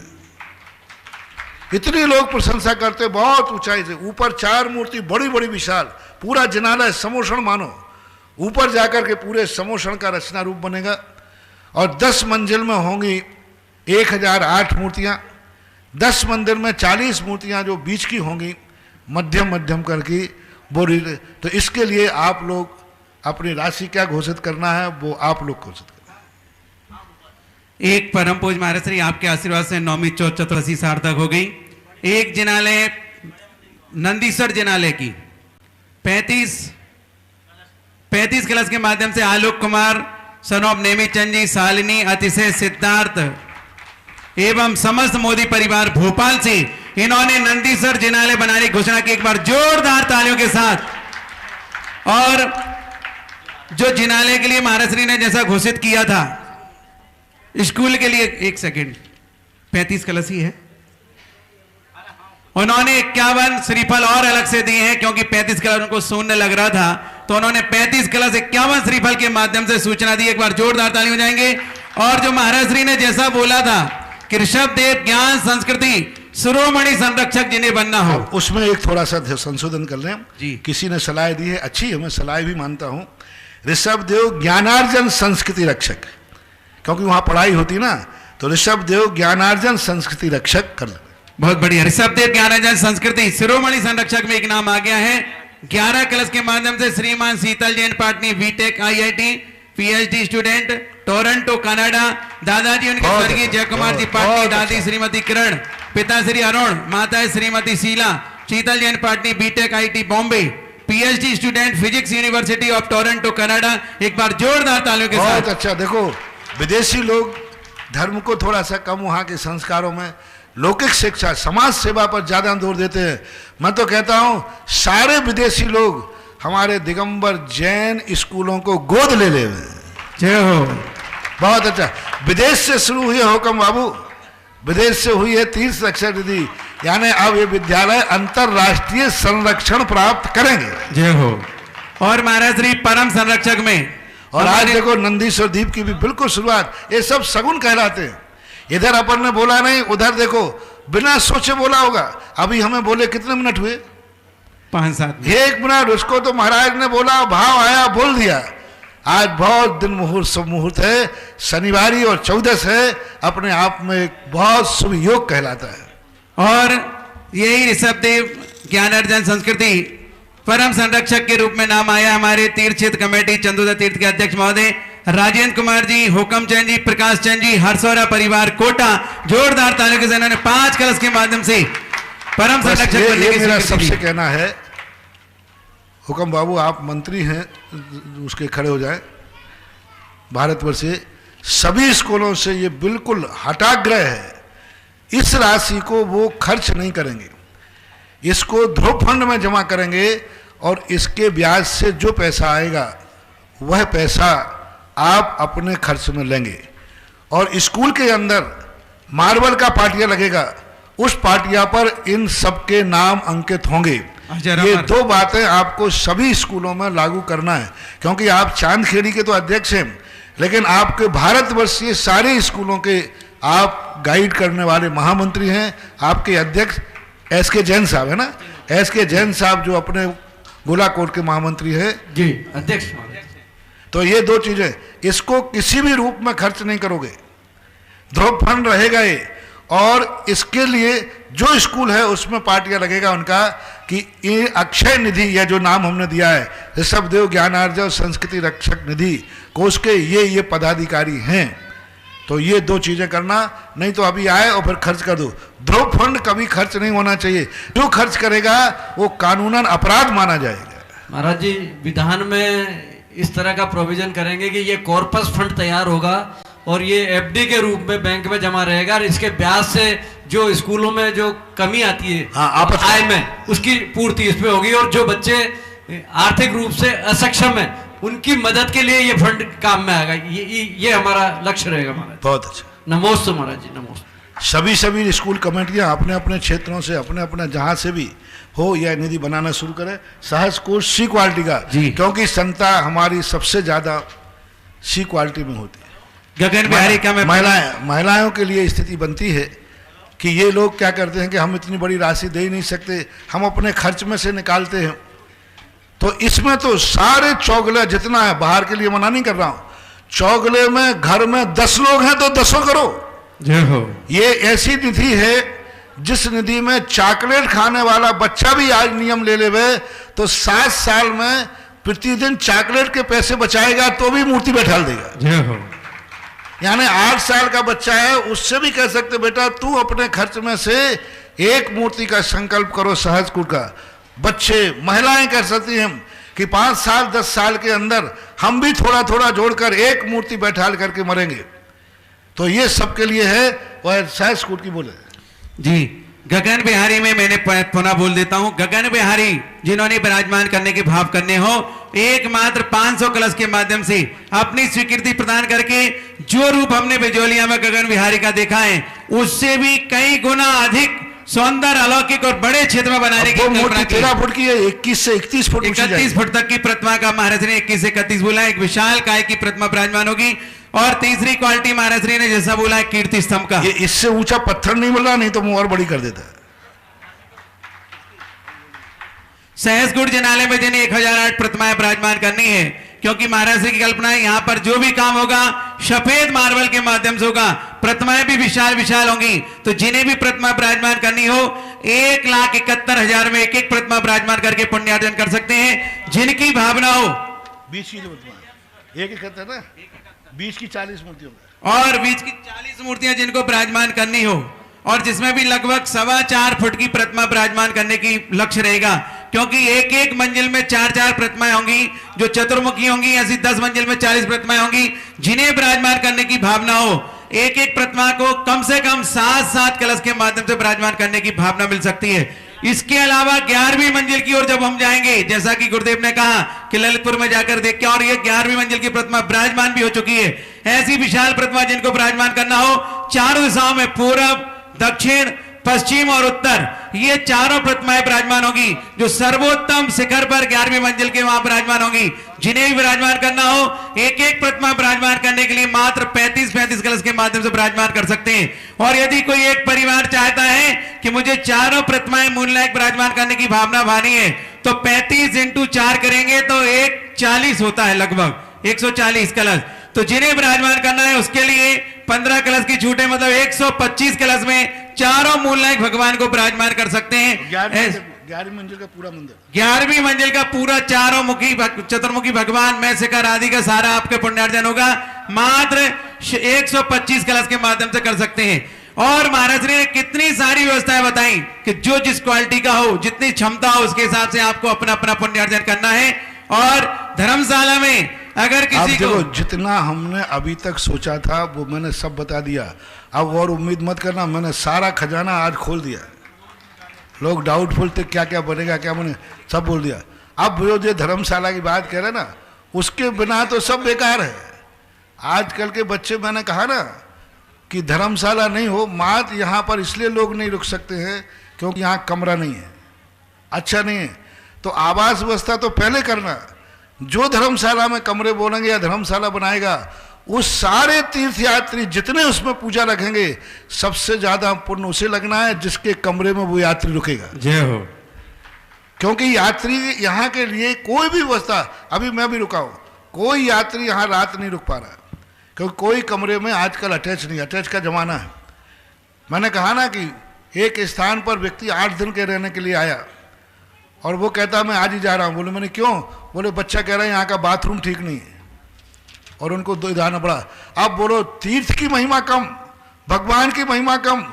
इतनी लोग प्रशंसा करते, बहुत ऊंचाई से ऊपर 4 मूर्ति बड़ी बड़ी विशाल, पूरा जिनालय समोषण मानो, ऊपर जाकर के पूरे समोषण का रचना रूप बनेगा। और 10 मंजिल में होंगी 1008 मूर्तियां, 10 मंदिर में 40 मूर्तियां जो बीच की होंगी, मध्यम करके वो। तो इसके लिए आप लोग अपनी राशि क्या घोषित करना है, वो आप लोग घोषित करना। एक परम पूज महाराज श्री आपके आशीर्वाद से 9वीं चतुर्दशी सार्थक हो गई। एक जिनालय नंदीसर जिनालय की 35 कलश के माध्यम से आलोक कुमार सन ऑफ नेमीचंद जी, शालिनी, अतिशय, सिद्धार्थ एवं समस्त मोदी परिवार भोपाल से इन्होंने नंदीसर जिनालय बनाने की घोषणा की। एक बार जोरदार तालियों के साथ। और जो जिनालय के लिए महाराज श्री ने जैसा घोषित किया था, स्कूल के लिए, एक सेकेंड, 35 कलश ही है, उन्होंने 51 श्रीफल और अलग से दिए हैं, क्योंकि 35 कलश उनको शून्य लग रहा था, तो उन्होंने 35 कलश 51 श्रीफल के माध्यम से सूचना दी। एक बार जोरदार ताली हो जाएंगे। और जो महाराज श्री ने जैसा बोला था कि ऋषभ देव ज्ञान संस्कृति शिरोमणि संरक्षक जिन्हें बनना हो, उसमें एक थोड़ा सा संशोधन कर लें जी। किसी ने सलाह दी है, अच्छी है, मैं सलाह भी मानता हूं। ऋषभ देव ज्ञानार्जन संस्कृति रक्षक, क्योंकि वहां पढ़ाई होती ना, तो ऋषभ देव ज्ञानार्जन संस्कृति रक्षक कर ले। बहुत बढ़िया। ऋषभ देव ज्ञानार्जन संस्कृति शिरोमणि संरक्षक में एक नाम आ गया है। 11 कलश के माध्यम से श्रीमान Sheetal Jain Patni, BTech IIT, PhD student, Toronto Canada. दादाजी उनके स्वर्गीय जय कुमार जी पाटनी, दादी श्रीमती किरण, पिता श्री अरुण, माता Shrimati Sheela. Sheetal Jain Patni, BTech IT Bombay, PhD student, physics university of Toronto Canada. एक बार जोरदार तालियों के साथ। बहुत अच्छा। देखो, विदेशी लोग धर्म को थोड़ा सा कम, वहां के संस्कारों में लौकिक शिक्षा, समाज सेवा पर ज्यादा जोर देते हैं। मैं तो कहता हूं सारे विदेशी लोग हमारे दिगंबर जैन स्कूलों को गोद ले ले। जय हो। बहुत अच्छा। विदेश से शुरू हुई है हुक्म बाबू, विदेश से हुई है तीर्थ रक्षा निधि, यानी अब ये विद्यालय अंतरराष्ट्रीय संरक्षण प्राप्त करेंगे। जय हो। और महाराज श्री परम संरक्षक में, और आज देखो नंदीश्वर द्वीप की भी बिल्कुल शुरुआत, ये सब सगुन कहलाते हैं। इधर अपन ने बोला नहीं, उधर देखो बिना सोचे बोला होगा। अभी हमें बोले कितने मिनट हुए? 5-7 1 मिनट। उसको तो महाराज ने बोला, भाव आया, बोल दिया। आज बहुत दिन मुहूर्त, शुभ मुहूर्त है, शनिवारी और 14 है, अपने आप में एक बहुत शुभ योग कहलाता है। और यही ऋषभ देव ज्ञानार्जन संस्कृति परम संरक्षक के रूप में नाम आया हमारे तीर्थ क्षेत्र कमेटी चंदोदा तीर्थ के अध्यक्ष महोदय राजेंद्र कुमार जी, हुकम चंद जी, प्रकाश चंद जी, हरसौरा परिवार कोटा। जोरदार तालियों के साथ इन्होंने 5 कलश के माध्यम से परम संरक्षक बनने की मेरा स्वीकृति सबसे दी। कहना है, हुकम बाबू आप मंत्री हैं, उसके खड़े हो जाए। भारतवर्ष से सभी स्कूलों से ये बिल्कुल हटाग्रह है, इस राशि को वो खर्च नहीं करेंगे, इसको ध्रुव फंड में जमा करेंगे और इसके ब्याज से जो पैसा आएगा वह पैसा आप अपने खर्च में लेंगे। और स्कूल के अंदर मार्बल का पाटिया लगेगा, उस पाटिया पर इन सबके नाम अंकित होंगे। ये दो बातें आपको सभी स्कूलों में लागू करना है, क्योंकि आप चांदखेड़ी के तो अध्यक्ष हैं, लेकिन आपके भारतवर्षीय सारे स्कूलों के आप गाइड करने वाले महामंत्री हैं। आपके अध्यक्ष एस.के. जैन साहब है ना, एस.के. जैन साहब जो अपने गोलाकोट के महामंत्री हैं जी, अध्यक्ष। तो ये दो चीजें, इसको किसी भी रूप में खर्च नहीं करोगे, ध्रुव फंड रहेगा ये। और इसके लिए जो स्कूल है उसमें पार्टियां लगेगा उनका कि ये अक्षय निधि, यह जो नाम हमने दिया है ऋषभदेव ज्ञानार्जव संस्कृति रक्षक निधि कोष के ये पदाधिकारी हैं। तो ये दो चीजें करना, नहीं तो अभी आए और फिर खर्च कर दो। ध्रुव फंड कभी खर्च नहीं होना चाहिए, जो खर्च करेगा वो कानूनन अपराध माना जाएगा। महाराज जी, विधान में इस तरह का प्रोविजन करेंगे कि ये कॉर्पस फंड तैयार होगा और ये एफडी के रूप में बैंक में जमा रहेगा, और इसके ब्याज से जो स्कूलों में जो कमी आती है आय में, उसकी पूर्ति इसमें होगी। और जो बच्चे आर्थिक रूप से असक्षम है उनकी मदद के लिए ये फंड काम में आएगा। ये हमारा लक्ष्य रहेगा महाराज। बहुत अच्छा, नमोस्तु महाराज जी, नमोस्तु। सभी स्कूल कमेटियां अपने अपने क्षेत्रों से अपने जहां से भी हो यह निधि बनाना शुरू करें। सहज कोष सी क्वालिटी का, क्योंकि संता हमारी सबसे ज्यादा सी क्वालिटी में होती है। गगन बिहारी का महिलाओं के लिए स्थिति बनती है कि ये लोग क्या करते हैं कि हम इतनी बड़ी राशि दे ही नहीं सकते, हम अपने खर्च में से निकालते हैं। तो इसमें तो सारे चौगले जितना है, बाहर के लिए मना नहीं कर रहा हूं, चौगले में घर में 10 लोग हैं तो 10 करो। जय हो। ये ऐसी निधि है जिस निधि में चॉकलेट खाने वाला बच्चा भी आज नियम ले लेवे तो 7 साल में प्रतिदिन चॉकलेट के पैसे बचाएगा तो भी मूर्ति बैठा देगा। जय हो। यानी 8 साल का बच्चा है, उससे भी कह सकते बेटा तू अपने खर्च में से एक मूर्ति का संकल्प करो सहज कुट का। बच्चे महिलाएं कह सकती हैं कि 5 साल 10 साल के अंदर हम भी थोड़ा थोड़ा जोड़कर एक मूर्ति बैठा करके मरेंगे। तो ये सबके लिए है। वह सहज कुट की बोले जी। गगन बिहारी में मैंने पुनः बोल देता हूं, गगन बिहारी जिन्होंने विराजमान करने के भाव करने हो, एकमात्र 500 कलश के माध्यम से अपनी स्वीकृति प्रदान करके जो रूप हमने बिजोलिया में गगन बिहारी का देखा है उससे भी कई गुना अधिक सौंदर्य, अलौकिक और बड़े क्षेत्र में बनाने की मूर्ति 13 फुट की है, 21 से 31 फुट 31 फुट तक की प्रतिमा का महाराज ने 21 से 31 बोला। एक विशाल काय की प्रतिमा विराजमान होगी। और तीसरी क्वालिटी महाराज ने जैसा बोला है कीर्ति स्तंभ का, ये इससे ऊंचा पत्थर नहीं मिल रहा, नहीं तो मुंह और बड़ी कर देता है। सहसगुड़ जिनालय में जिन्हें 1008 प्रतिमाएं विराजमान करनी है, क्योंकि महाराज की कल्पना है यहाँ पर जो भी काम होगा सफेद मार्बल के माध्यम से होगा। प्रतिमाएं भी विशाल विशाल होंगी। तो जिन्हें भी प्रतिमा विराजमान करनी हो 1,71,000 में एक प्रतिमा विराजमान करके पुण्यार्जन कर सकते हैं। जिनकी भावना हो 20 की जो प्रतिमा एक कहते हैं ना, 20 की 40 मूर्तियों और 20 की 40 मूर्तियां जिनको विराजमान करनी हो, और जिसमें भी लगभग 4.25 फुट की प्रतिमा विराजमान करने की लक्ष्य रहेगा, क्योंकि एक एक मंजिल में 4-4 प्रतिमाएं होंगी। जो चतुर्मुखी होंगी ऐसी 10 मंजिल में 40 प्रतिमाएं होंगी। जिन्हें विराजमान करने की भावना हो एक एक प्रतिमा को कम से कम 7-7 कलश के माध्यम से विराजमान करने की भावना मिल सकती है। इसके अलावा 11वीं मंजिल की ओर जब हम जाएंगे, जैसा कि गुरुदेव ने कहा कि ललितपुर में जाकर देख के, और ये 11वीं मंजिल की प्रतिमा विराजमान भी हो चुकी है। ऐसी विशाल प्रतिमा जिनको विराजमान करना हो चारों दिशाओं में, पूरब, दक्षिण, पश्चिम और उत्तर, ये चारों प्रतिमाएं विराजमान होगी जो सर्वोत्तम शिखर पर 11वीं मंजिल के वहां विराजमान होंगी। जिन्हें भी विराजमान करना हो एक एक प्रतिमा विराजमान करने के लिए मात्र 35-35 कलश के माध्यम से विराजमान कर सकते हैं। और यदि कोई एक परिवार चाहता है कि मुझे चारों प्रतिमाएं मूलनायक विराजमान करने की भावना भानी है, तो 35 × 4 करेंगे तो 140 होता है, लगभग 140 कलश। तो जिन्हें विराजमान करना है उसके लिए 15 कलश की छूट है, मतलब 125 कलश में चारों मूलनायक भगवान को विराजमान कर सकते हैं। 11वीं मंजिल का पूरा मंदिर, 11वीं मंजिल का पूरा चारों मुखी चतुर्मुखी भगवान में शिखर आदि का सारा आपके पुण्यार्जन होगा। मात्र 125 कलश के माध्यम से कर सकते हैं। और महाराज ने कितनी सारी व्यवस्थाएं बताई कि जो जिस क्वालिटी का हो, जितनी क्षमता हो, उसके हिसाब से आपको अपना अपना पुण्यार्जन करना है। और धर्मशाला में अगर किसी को जितना हमने अभी तक सोचा था वो मैंने सब बता दिया। अब और उम्मीद मत करना, मैंने सारा खजाना आज खोल दिया। लोग डाउटफुल थे क्या क्या बनेगा, क्या बने, सब बोल दिया। अब जो धर्मशाला की बात कह रहे ना, उसके बिना तो सब बेकार है। आजकल के बच्चे, मैंने कहा ना, कि धर्मशाला नहीं हो, मात्र यहाँ पर इसलिए लोग नहीं रुक सकते हैं क्योंकि यहाँ कमरा नहीं है, अच्छा नहीं है। तो आवास व्यवस्था तो पहले करना, जो धर्मशाला में कमरे बोलेंगे या धर्मशाला बनाएगा, उस सारे तीर्थयात्री जितने उसमें पूजा रखेंगे, सबसे ज्यादा पुण्य उसे लगना है जिसके कमरे में वो यात्री रुकेगा। जय हो। क्योंकि यात्री यहाँ के लिए कोई भी व्यवस्था, अभी मैं भी रुका हूँ, कोई यात्री यहाँ रात नहीं रुक पा रहा, क्योंकि कोई कमरे में आजकल अटैच नहीं, अटैच का जमाना है। मैंने कहा ना कि एक स्थान पर व्यक्ति 8 दिन के रहने के लिए आया और वो कहता मैं आज ही जा रहा हूँ। बोले मैंने क्यों? बोले बच्चा कह रहा है यहाँ का बाथरूम ठीक नहीं है, और उनको दो जाना पड़ा। अब बोलो, तीर्थ की महिमा कम, भगवान की महिमा कम,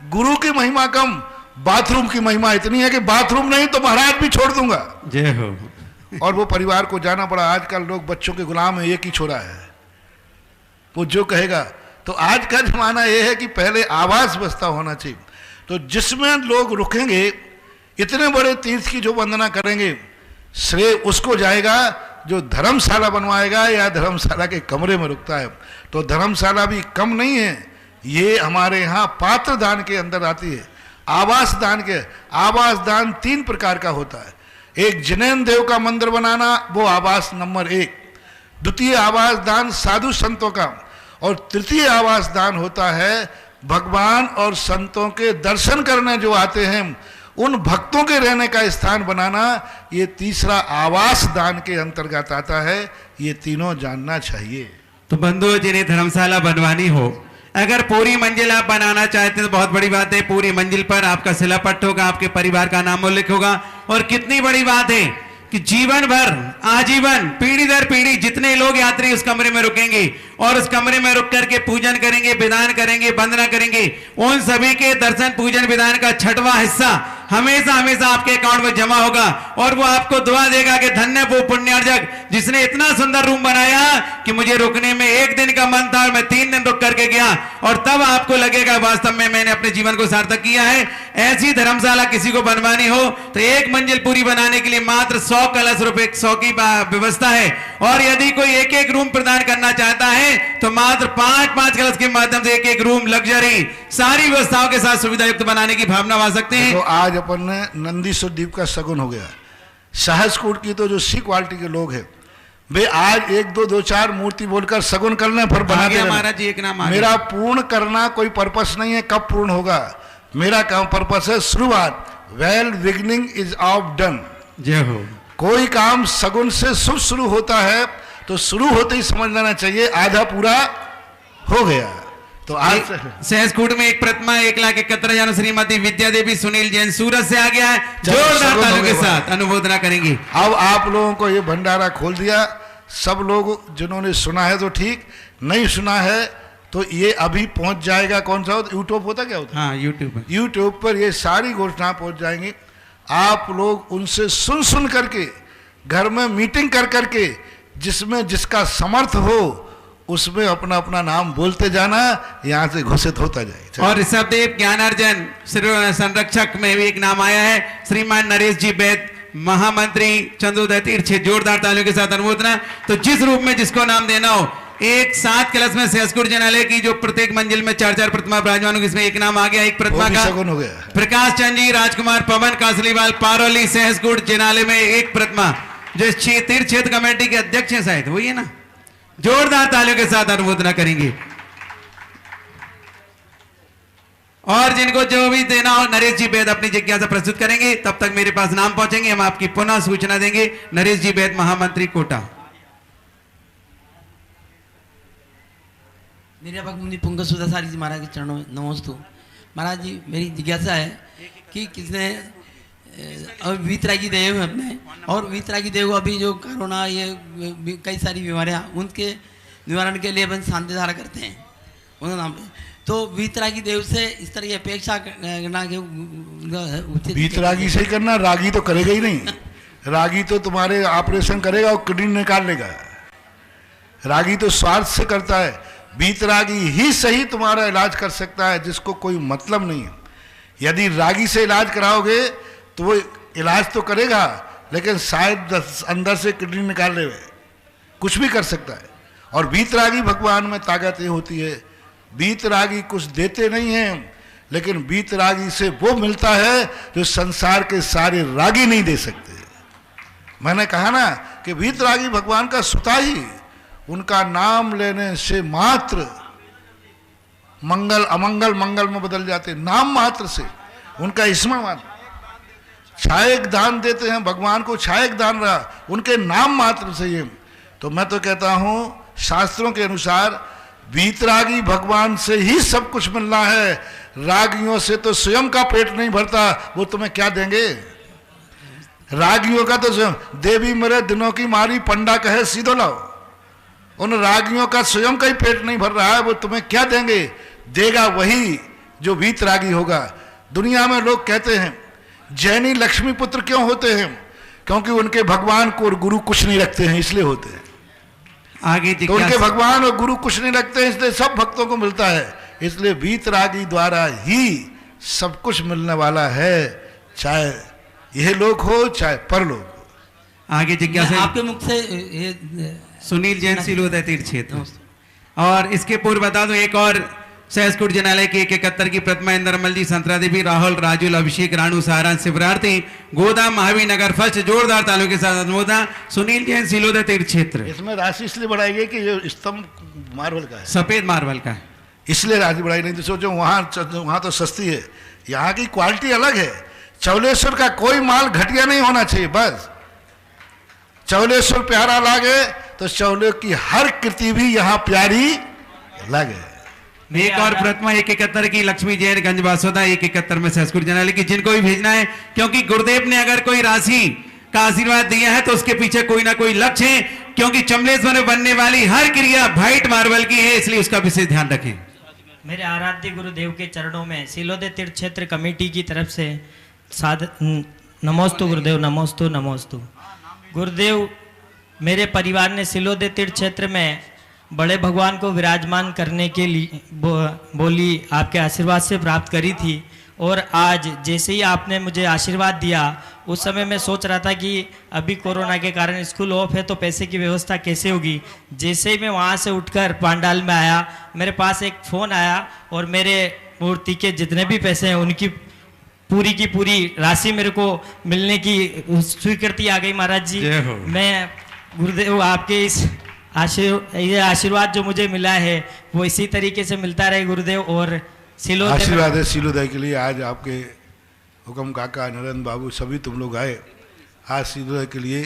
गुरु की महिमा कम, बाथरूम की महिमा इतनी है कि बाथरूम नहीं तो महाराज भी छोड़ दूंगा। जय हो। और वो परिवार को जाना पड़ा। आजकल लोग बच्चों के गुलाम है, एक ही छोरा है, वो जो कहेगा। तो आज का जमाना ये है कि पहले आवास व्यवस्था होना चाहिए, तो जिसमें लोग रुकेंगे, इतने बड़े तीर्थ की जो वंदना करेंगे, श्रेय उसको जाएगा जो धर्मशाला बनवाएगा या धर्मशाला के कमरे में रुकता है। तो धर्मशाला भी कम नहीं है, ये हमारे यहाँ पात्र दान के अंदर आती है। आवास दान के, आवास दान 3 प्रकार का होता है। एक जिनेन्द्र देव का मंदिर बनाना, वो आवास नंबर 1। द्वितीय आवास दान साधु संतों का, और तृतीय आवास दान होता है भगवान और संतों के दर्शन करने जो आते हैं, उन भक्तों के रहने का स्थान बनाना। ये तीसरा आवास दान के अंतर्गत आता है। ये तीनों जानना चाहिए। तो बंधुओं, जिन्हें धर्मशाला बनवानी हो, अगर पूरी मंजिल आप बनाना चाहते हैं तो बहुत बड़ी बात है, पूरी मंजिल पर आपका शिलापट्ट होगा, आपके परिवार का नाम उल्लेख होगा। और कितनी बड़ी बात है कि जीवन भर, आजीवन, पीढ़ी दर पीढ़ी जितने लोग यात्री उस कमरे में रुकेंगे और उस कमरे में रुक करके पूजन करेंगे, विधान करेंगे, वंदना करेंगे, उन सभी के दर्शन पूजन विधान का 6वां हिस्सा हमेशा हमेशा आपके अकाउंट में जमा होगा। और वो आपको दुआ देगा कि धन्य वो पुण्यार्जक जिसने इतना सुंदर रूम बनाया कि मुझे रुकने में 1 दिन का मन था और मैं 3 दिन रुक करके गया, और तब आपको लगेगा वास्तव में मैंने अपने जीवन को सार्थक किया है। ऐसी धर्मशाला किसी को बनवानी हो तो 1 मंजिल पूरी बनाने के लिए मात्र 100 कलश रुपए 100 की व्यवस्था है। और यदि कोई 1-1 रूम प्रदान करना चाहता है तो मात्र 5-5 कलश के माध्यम से 1-1 रूम लग्जरी सारी व्यवस्थाओं के साथ सुविधा युक्त बनाने की भावना ला सकते हैं। तो आज अपन ने नंदीश्वर द्वीप का सगुन हो गया। सहसकूट की तो जो सी क्वालिटी के लोग हैं, वे आज 1-2-2-4 मूर्ति बोलकर सगुन करने पर बना दिया महाराज जी। एक नाम मेरा पूर्ण करना कोई पर्पस नहीं है, कब पूर्ण होगा? मेरा काम पर्पस है शुरुआत। Well beginning is of done. जय हो। कोई काम सगुन से शुभ शुरू होता है तो शुरू होते ही समझ लेना चाहिए आधा पूरा हो गया। तो आज सहसकूट में एक प्रतिमा 1,71,000 श्रीमती विद्या देवी सुनील जैन सूरत से आ गया है, जोरदार तालियों के साथ अनुमोदना करेंगे। अब आप लोगों को ये भंडारा खोल दिया। सब लोग जिन्होंने सुना है तो ठीक, नहीं सुना है तो ये अभी पहुंच जाएगा। कौन सा होता? यूट्यूब होता, क्या होता? हाँ, यूट्यूब पर ये सारी घोषणा पहुंच जाएंगी। आप लोग उनसे सुन करके घर में मीटिंग कर करके जिसमें जिसका समर्थ हो उसमें अपना अपना नाम बोलते जाना, यहाँ से घोषित होता जाए। और ऋषभदेव ज्ञानार्जन संरक्षक में भी एक नाम आया है, श्रीमान नरेश जी बैद महामंत्री चंद्रोदय तीर्थ। जोरदार तालियों के साथ अनुमोदना। तो जिस रूप में जिसको नाम देना हो, एक 7 कलश में सहसकूट जनालय की जो प्रत्येक मंजिल में 4-4 प्रतिमा विराजमान होगी, इसमें एक नाम आ गया। एक प्रतिमा का हो गया प्रकाश चंद जी, राजकुमार पवन कासलीवाल पारोली सहसकूट जनालय में एक प्रतिमा, जो तीर्थ क्षेत्र कमेटी के अध्यक्ष हैं शायद, वही है ना। जोरदार तालियों के साथ अनुमोदना करेंगे। और जिनको जो भी देना हो, नरेश जी बैद अपनी जिज्ञासा प्रस्तुत करेंगे। तब तक मेरे पास नाम पहुंचेंगे, हम आपकी पुनः सूचना देंगे। नरेश जी बैद महामंत्री कोटा। निर्यापक मुनि पुंग सुधासारी जी महाराज के चरणों में नमोस्तु। महाराज जी, मेरी जिज्ञासा है कि किसने वीतरागी देव है अपने, और वीतरागी देव अभी जो कोरोना ये कई सारी बीमारियां, उनके निवारण के लिए अपन शांति धारा करते हैं उनके नाम पे। तो वीतरागी देव से इस तरह की अपेक्षा करना के वीतरागी से ही करना, रागी तो करेगा ही नहीं। रागी तो तुम्हारे ऑपरेशन करेगा और किडनी निकाल लेगा। रागी तो स्वार्थ से करता है। वीतरागी ही सही तुम्हारा इलाज कर सकता है, जिसको कोई मतलब नहीं है। यदि रागी से इलाज कराओगे तो वो इलाज तो करेगा, लेकिन शायद अंदर से किडनी निकाल ले, कुछ भी कर सकता है। और वीतरागी भगवान में ताकत ये होती है वीतरागी कुछ देते नहीं हैं, लेकिन वीतरागी से वो मिलता है जो संसार के सारे रागी नहीं दे सकते। मैंने कहा ना कि वीतरागी भगवान का सुता ही, उनका नाम लेने से मात्र मंगल अमंगल मंगल में बदल जाते, नाम मात्र से, उनका स्मरण मात्र। छायक दान देते हैं भगवान को, छायक दान रहा उनके नाम मात्र से ये। तो मैं तो कहता हूं शास्त्रों के अनुसार वीतरागी भगवान से ही सब कुछ मिलना है। रागियों से तो स्वयं का पेट नहीं भरता, वो तुम्हें क्या देंगे। रागियों का तो स्वयं, देवी मेरे दिनों की मारी पंडा कहे सीधो लाओ, उन रागियों का स्वयं का ही पेट नहीं भर रहा है, वो तुम्हें क्या देंगे। देगा वही जो वीतरागी होगा। दुनिया में लोग कहते हैं जैनी लक्ष्मी पुत्र क्यों होते हैं, क्योंकि उनके भगवान को और गुरु कुछ नहीं रखते हैं, इसलिए होते हैं। आगे तो उनके भगवान और गुरु कुछ नहीं रखते हैं, इसलिए सब भक्तों को मिलता है। इसलिए वीतरागी द्वारा ही सब कुछ मिलने वाला है, चाहे यह लोक हो चाहे परलोक हो। आगे जिज्ञासा आपके मुख से ये सुनील जैन सिलोदय तीर्थ क्षेत्र। और इसके पूर्व बता दूं एक और सहसकुट जनालय की 71 की प्रतिमा इंद्रमल जी, संतरा देवी, राहुल, राजुल, अभिषेक, राणु, सारांश, शिवरार्थी, गोदा, महावीर नगर फर्स्ट, जोरदार तालों के साथ अनुमोदन। सुनील जैन सिलोदय तीर्थ क्षेत्र। इसमें राशि इसलिए बढ़ाई गई कि ये स्तंभ मार्बल का है, सफेद मार्बल का है, इसलिए राशि बढ़ाई। नहीं तो सोचो वहां तो सस्ती है, यहाँ की क्वालिटी अलग है। चौलेश्वर का कोई माल घटिया नहीं होना चाहिए, बस चौलेश्वर प्यारा लागे तो चौले की हर कृति भी यहाँ प्यारी लगे। एक और प्रतिमा 171 की लक्ष्मी जैन गंज बासोदा 171 में सहसकुट जनालय की, जिनको भी भेजना है, क्योंकि गुरुदेव ने अगर कोई राशि का आशीर्वाद दिया है तो उसके पीछे कोई ना कोई लक्ष्य है, क्योंकि चमलेश्वर में बनने वाली हर क्रिया व्हाइट मार्बल की है, इसलिए उसका विशेष ध्यान रखें। मेरे आराध्य गुरुदेव के चरणों में सिलोदय तीर्थ क्षेत्र कमेटी की तरफ से नमोस्तु गुरुदेव, नमोस्तु नमोस्तु। गुरुदेव, मेरे परिवार ने सिलोदय तीर्थ क्षेत्र में बड़े भगवान को विराजमान करने के लिए बोली आपके आशीर्वाद से प्राप्त करी थी, और आज जैसे ही आपने मुझे आशीर्वाद दिया, उस समय मैं सोच रहा था कि अभी कोरोना के कारण स्कूल ऑफ है तो पैसे की व्यवस्था कैसे होगी। जैसे ही मैं वहाँ से उठकर पांडाल में आया, मेरे पास एक फ़ोन आया और मेरे मूर्ति के जितने भी पैसे हैं उनकी पूरी की पूरी राशि मेरे को मिलने की स्वीकृति आ गई। महाराज जी, मैं गुरुदेव आपके इस आशीर्वाद जो मुझे मिला है वो इसी तरीके से मिलता रहे गुरुदेव। और सिलोदय आशीर्वाद है सिलोदय के लिए। आज आपके हुक्म काका, नरेंद्र बाबू, सभी तुम लोग आए आज सिलोदय के लिए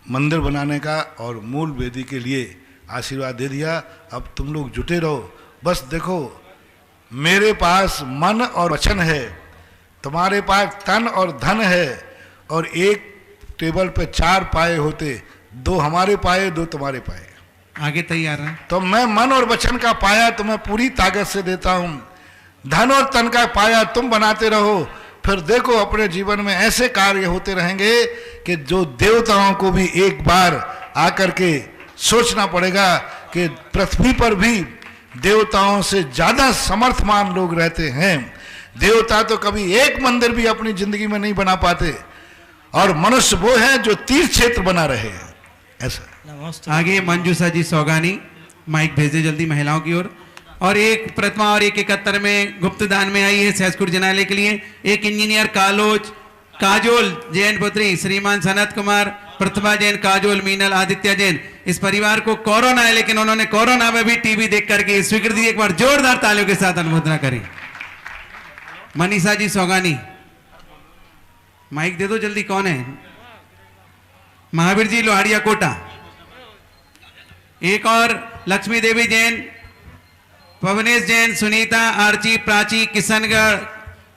मंदिर बनाने का और मूल वेदी के लिए आशीर्वाद दे दिया। अब तुम लोग जुटे रहो। बस देखो, मेरे पास मन और वचन है, तुम्हारे पास तन और धन है, और एक टेबल पे 4 पाए होते, 2 हमारे पाए 2 तुम्हारे पाए। आगे तैयार है तो मैं मन और वचन का पाया तुम्हें पूरी ताकत से देता हूं। धन और तन का पाया तुम बनाते रहो, फिर देखो अपने जीवन में ऐसे कार्य होते रहेंगे कि जो देवताओं को भी एक बार आकर के सोचना पड़ेगा कि पृथ्वी पर भी देवताओं से ज्यादा समर्थमान लोग रहते हैं। देवता तो कभी एक मंदिर भी अपनी जिंदगी में नहीं बना पाते, और मनुष्य वो है जो तीर्थ क्षेत्र बना रहे हैं। ऐसा आगे मंजूषा जी सौगानी, माइक भेजे जल्दी महिलाओं की ओर। और एक प्रतिमा और 171 में गुप्त दान में आई है सहसकुट जनालय के लिए। एक इंजीनियर काजोल जैन पुत्री श्रीमान सनत कुमार, प्रतिभा जैन, काजोल, मीनल, आदित्य जैन। इस परिवार को कोरोना है, लेकिन उन्होंने कोरोना में भी टीवी देख करके स्वीकृति, एक बार जोरदार तालियों के साथ अनुमोदना करें। मनीषा जी सौगानी, माइक दे दो जल्दी। कौन है? महावीर जी लोहाड़िया कोटा। एक और लक्ष्मी देवी जैन, पवनेश जैन, सुनीता, आर्ची, प्राची, किशनगढ़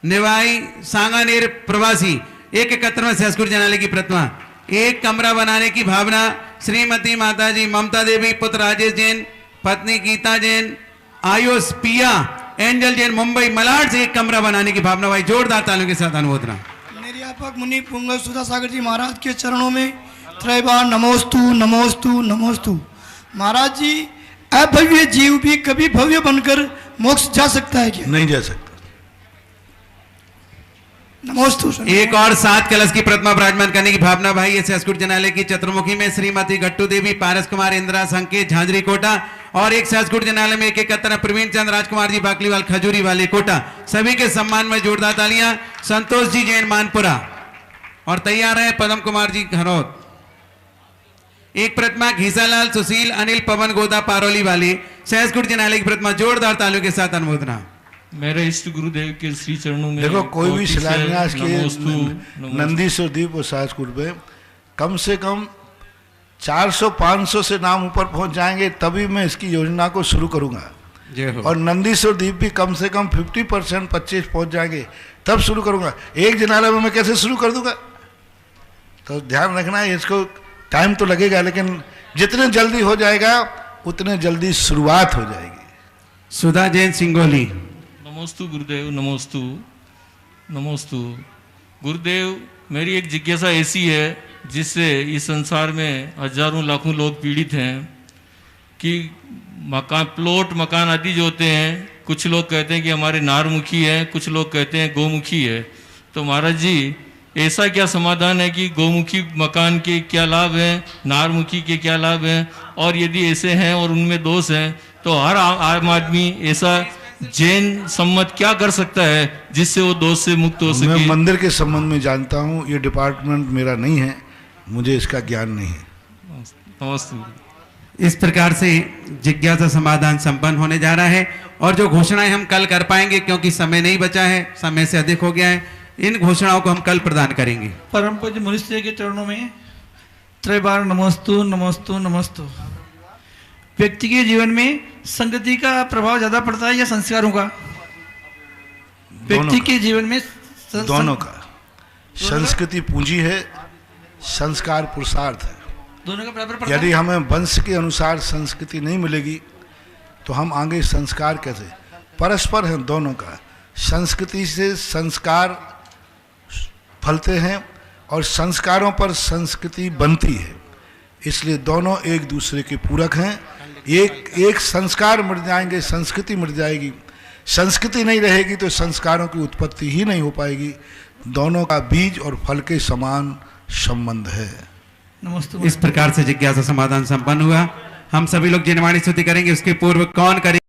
निवाई, सांगानेर प्रवासी। 171 में सहसकुट जनालय की प्रतिमा। एक कमरा बनाने की भावना श्रीमती माताजी ममता देवी, पुत्र राजेश जैन, पत्नी गीता जैन, आयुष, पिया, एंजल जैन, मुंबई मलाड से एक कमरा बनाने की भावना। भाई जोरदार तालियों के साथ अनुमोदना। निर्यापक मुनि पुंगव सुधा सागर जी महाराज के चरणों में त्रैबार नमोस्तु नमोस्तु नमोस्तु। महाराज जी, अभव्य जीव भी कभी भव्य बनकर मोक्ष जा सकता है क्या? नहीं जा सकता। नमोस्तु। एक और 7 कलश की प्रतिमा विराजमान करने की भावना भाई सहसकुट जनालय की चतुर्मुखी में श्रीमती गट्टू देवी, पारस कुमार, इंदिरा संकेत झांझरी कोटा और एक सहसकुट जनालय में एक प्रवीण चंद राजकुमार जी बाकलीवाल खजूरी वाले कोटा, सभी के सम्मान में जोरदार तालियां। संतोष जी जैन मानपुरा और तैयार है पदम कुमार जी घरौत। एक प्रतिमा घीसालाल सुशील अनिल पवन गोदा पारोली वाली सहसकुट जनालय की प्रतिमा जोरदार तालियों के साथ अनुमोदना। मेरे इष्ट गुरुदेव के श्री चरणों में देखो कोई भी शिलान्यास के नंदीश्वर द्वीप और सहसकुट में कम से कम 400-500 से नाम ऊपर पहुंच जाएंगे तभी मैं इसकी योजना को शुरू करूंगा। और नंदीश्वर द्वीप भी कम से कम 50% 25 पहुंच जाएंगे तब शुरू करूंगा। एक जनाला में मैं कैसे शुरू कर दूंगा? तो ध्यान रखना है, इसको टाइम तो लगेगा लेकिन जितने जल्दी हो जाएगा उतने जल्दी शुरुआत हो जाएगी। सुधा जैन सिंगोली। नमोस्तु गुरुदेव, नमोस्तु नमोस्तु गुरुदेव। मेरी एक जिज्ञासा ऐसी है जिससे इस संसार में हजारों लाखों लोग पीड़ित हैं कि मकान आदि जो होते हैं, कुछ लोग कहते हैं कि हमारे नारमुखी है, कुछ लोग कहते हैं गोमुखी है। तो महाराज जी ऐसा क्या समाधान है कि गोमुखी मकान के क्या लाभ हैं, नारमुखी के क्या लाभ हैं, और यदि ऐसे हैं और उनमें दोष हैं तो हर आम आदमी ऐसा जैन सम्मत क्या कर सकता है जिससे वो दोष से मुक्त हो सके? मैं मंदिर के संबंध में जानता हूँ, ये डिपार्टमेंट मेरा नहीं है, मुझे इसका ज्ञान नहीं है। नमस्ते। इस प्रकार से जिज्ञासा समाधान संपन्न होने जा रहा है और जो घोषणाएं हम कल कर पाएंगे क्योंकि समय नहीं बचा है, समय से अधिक हो गया है, इन घोषणाओं को हम कल प्रदान करेंगे। परम पूज्य मनुष्य के चरणों में त्रैबार नमोस्तु नमोस्तु नमोस्तु। व्यक्ति के जीवन में संगति का प्रभाव ज्यादा पड़ता है या संस्कारों का? व्यक्ति के जीवन में दोनों का। संस्कृति पूंजी है, संस्कार पुरुषार्थ है। दोनों का बराबर पड़ता है। यदि हमें वंश के अनुसार संस्कृति नहीं मिलेगी तो हम आगे संस्कार कैसे? परस्पर है दोनों का। संस्कृति से संस्कार फलते हैं और संस्कारों पर संस्कृति बनती है, इसलिए दोनों एक दूसरे के पूरक हैं। एक संस्कार मिट जाएंगे, संस्कृति मिट जाएगी। संस्कृति नहीं रहेगी तो संस्कारों की उत्पत्ति ही नहीं हो पाएगी। दोनों का बीज और फल के समान संबंध है। इस प्रकार से जिज्ञासा समाधान संपन्न हुआ। हम सभी लोग जिनवाणी स्तुति करेंगे, उसके पूर्व कौन करेंगे?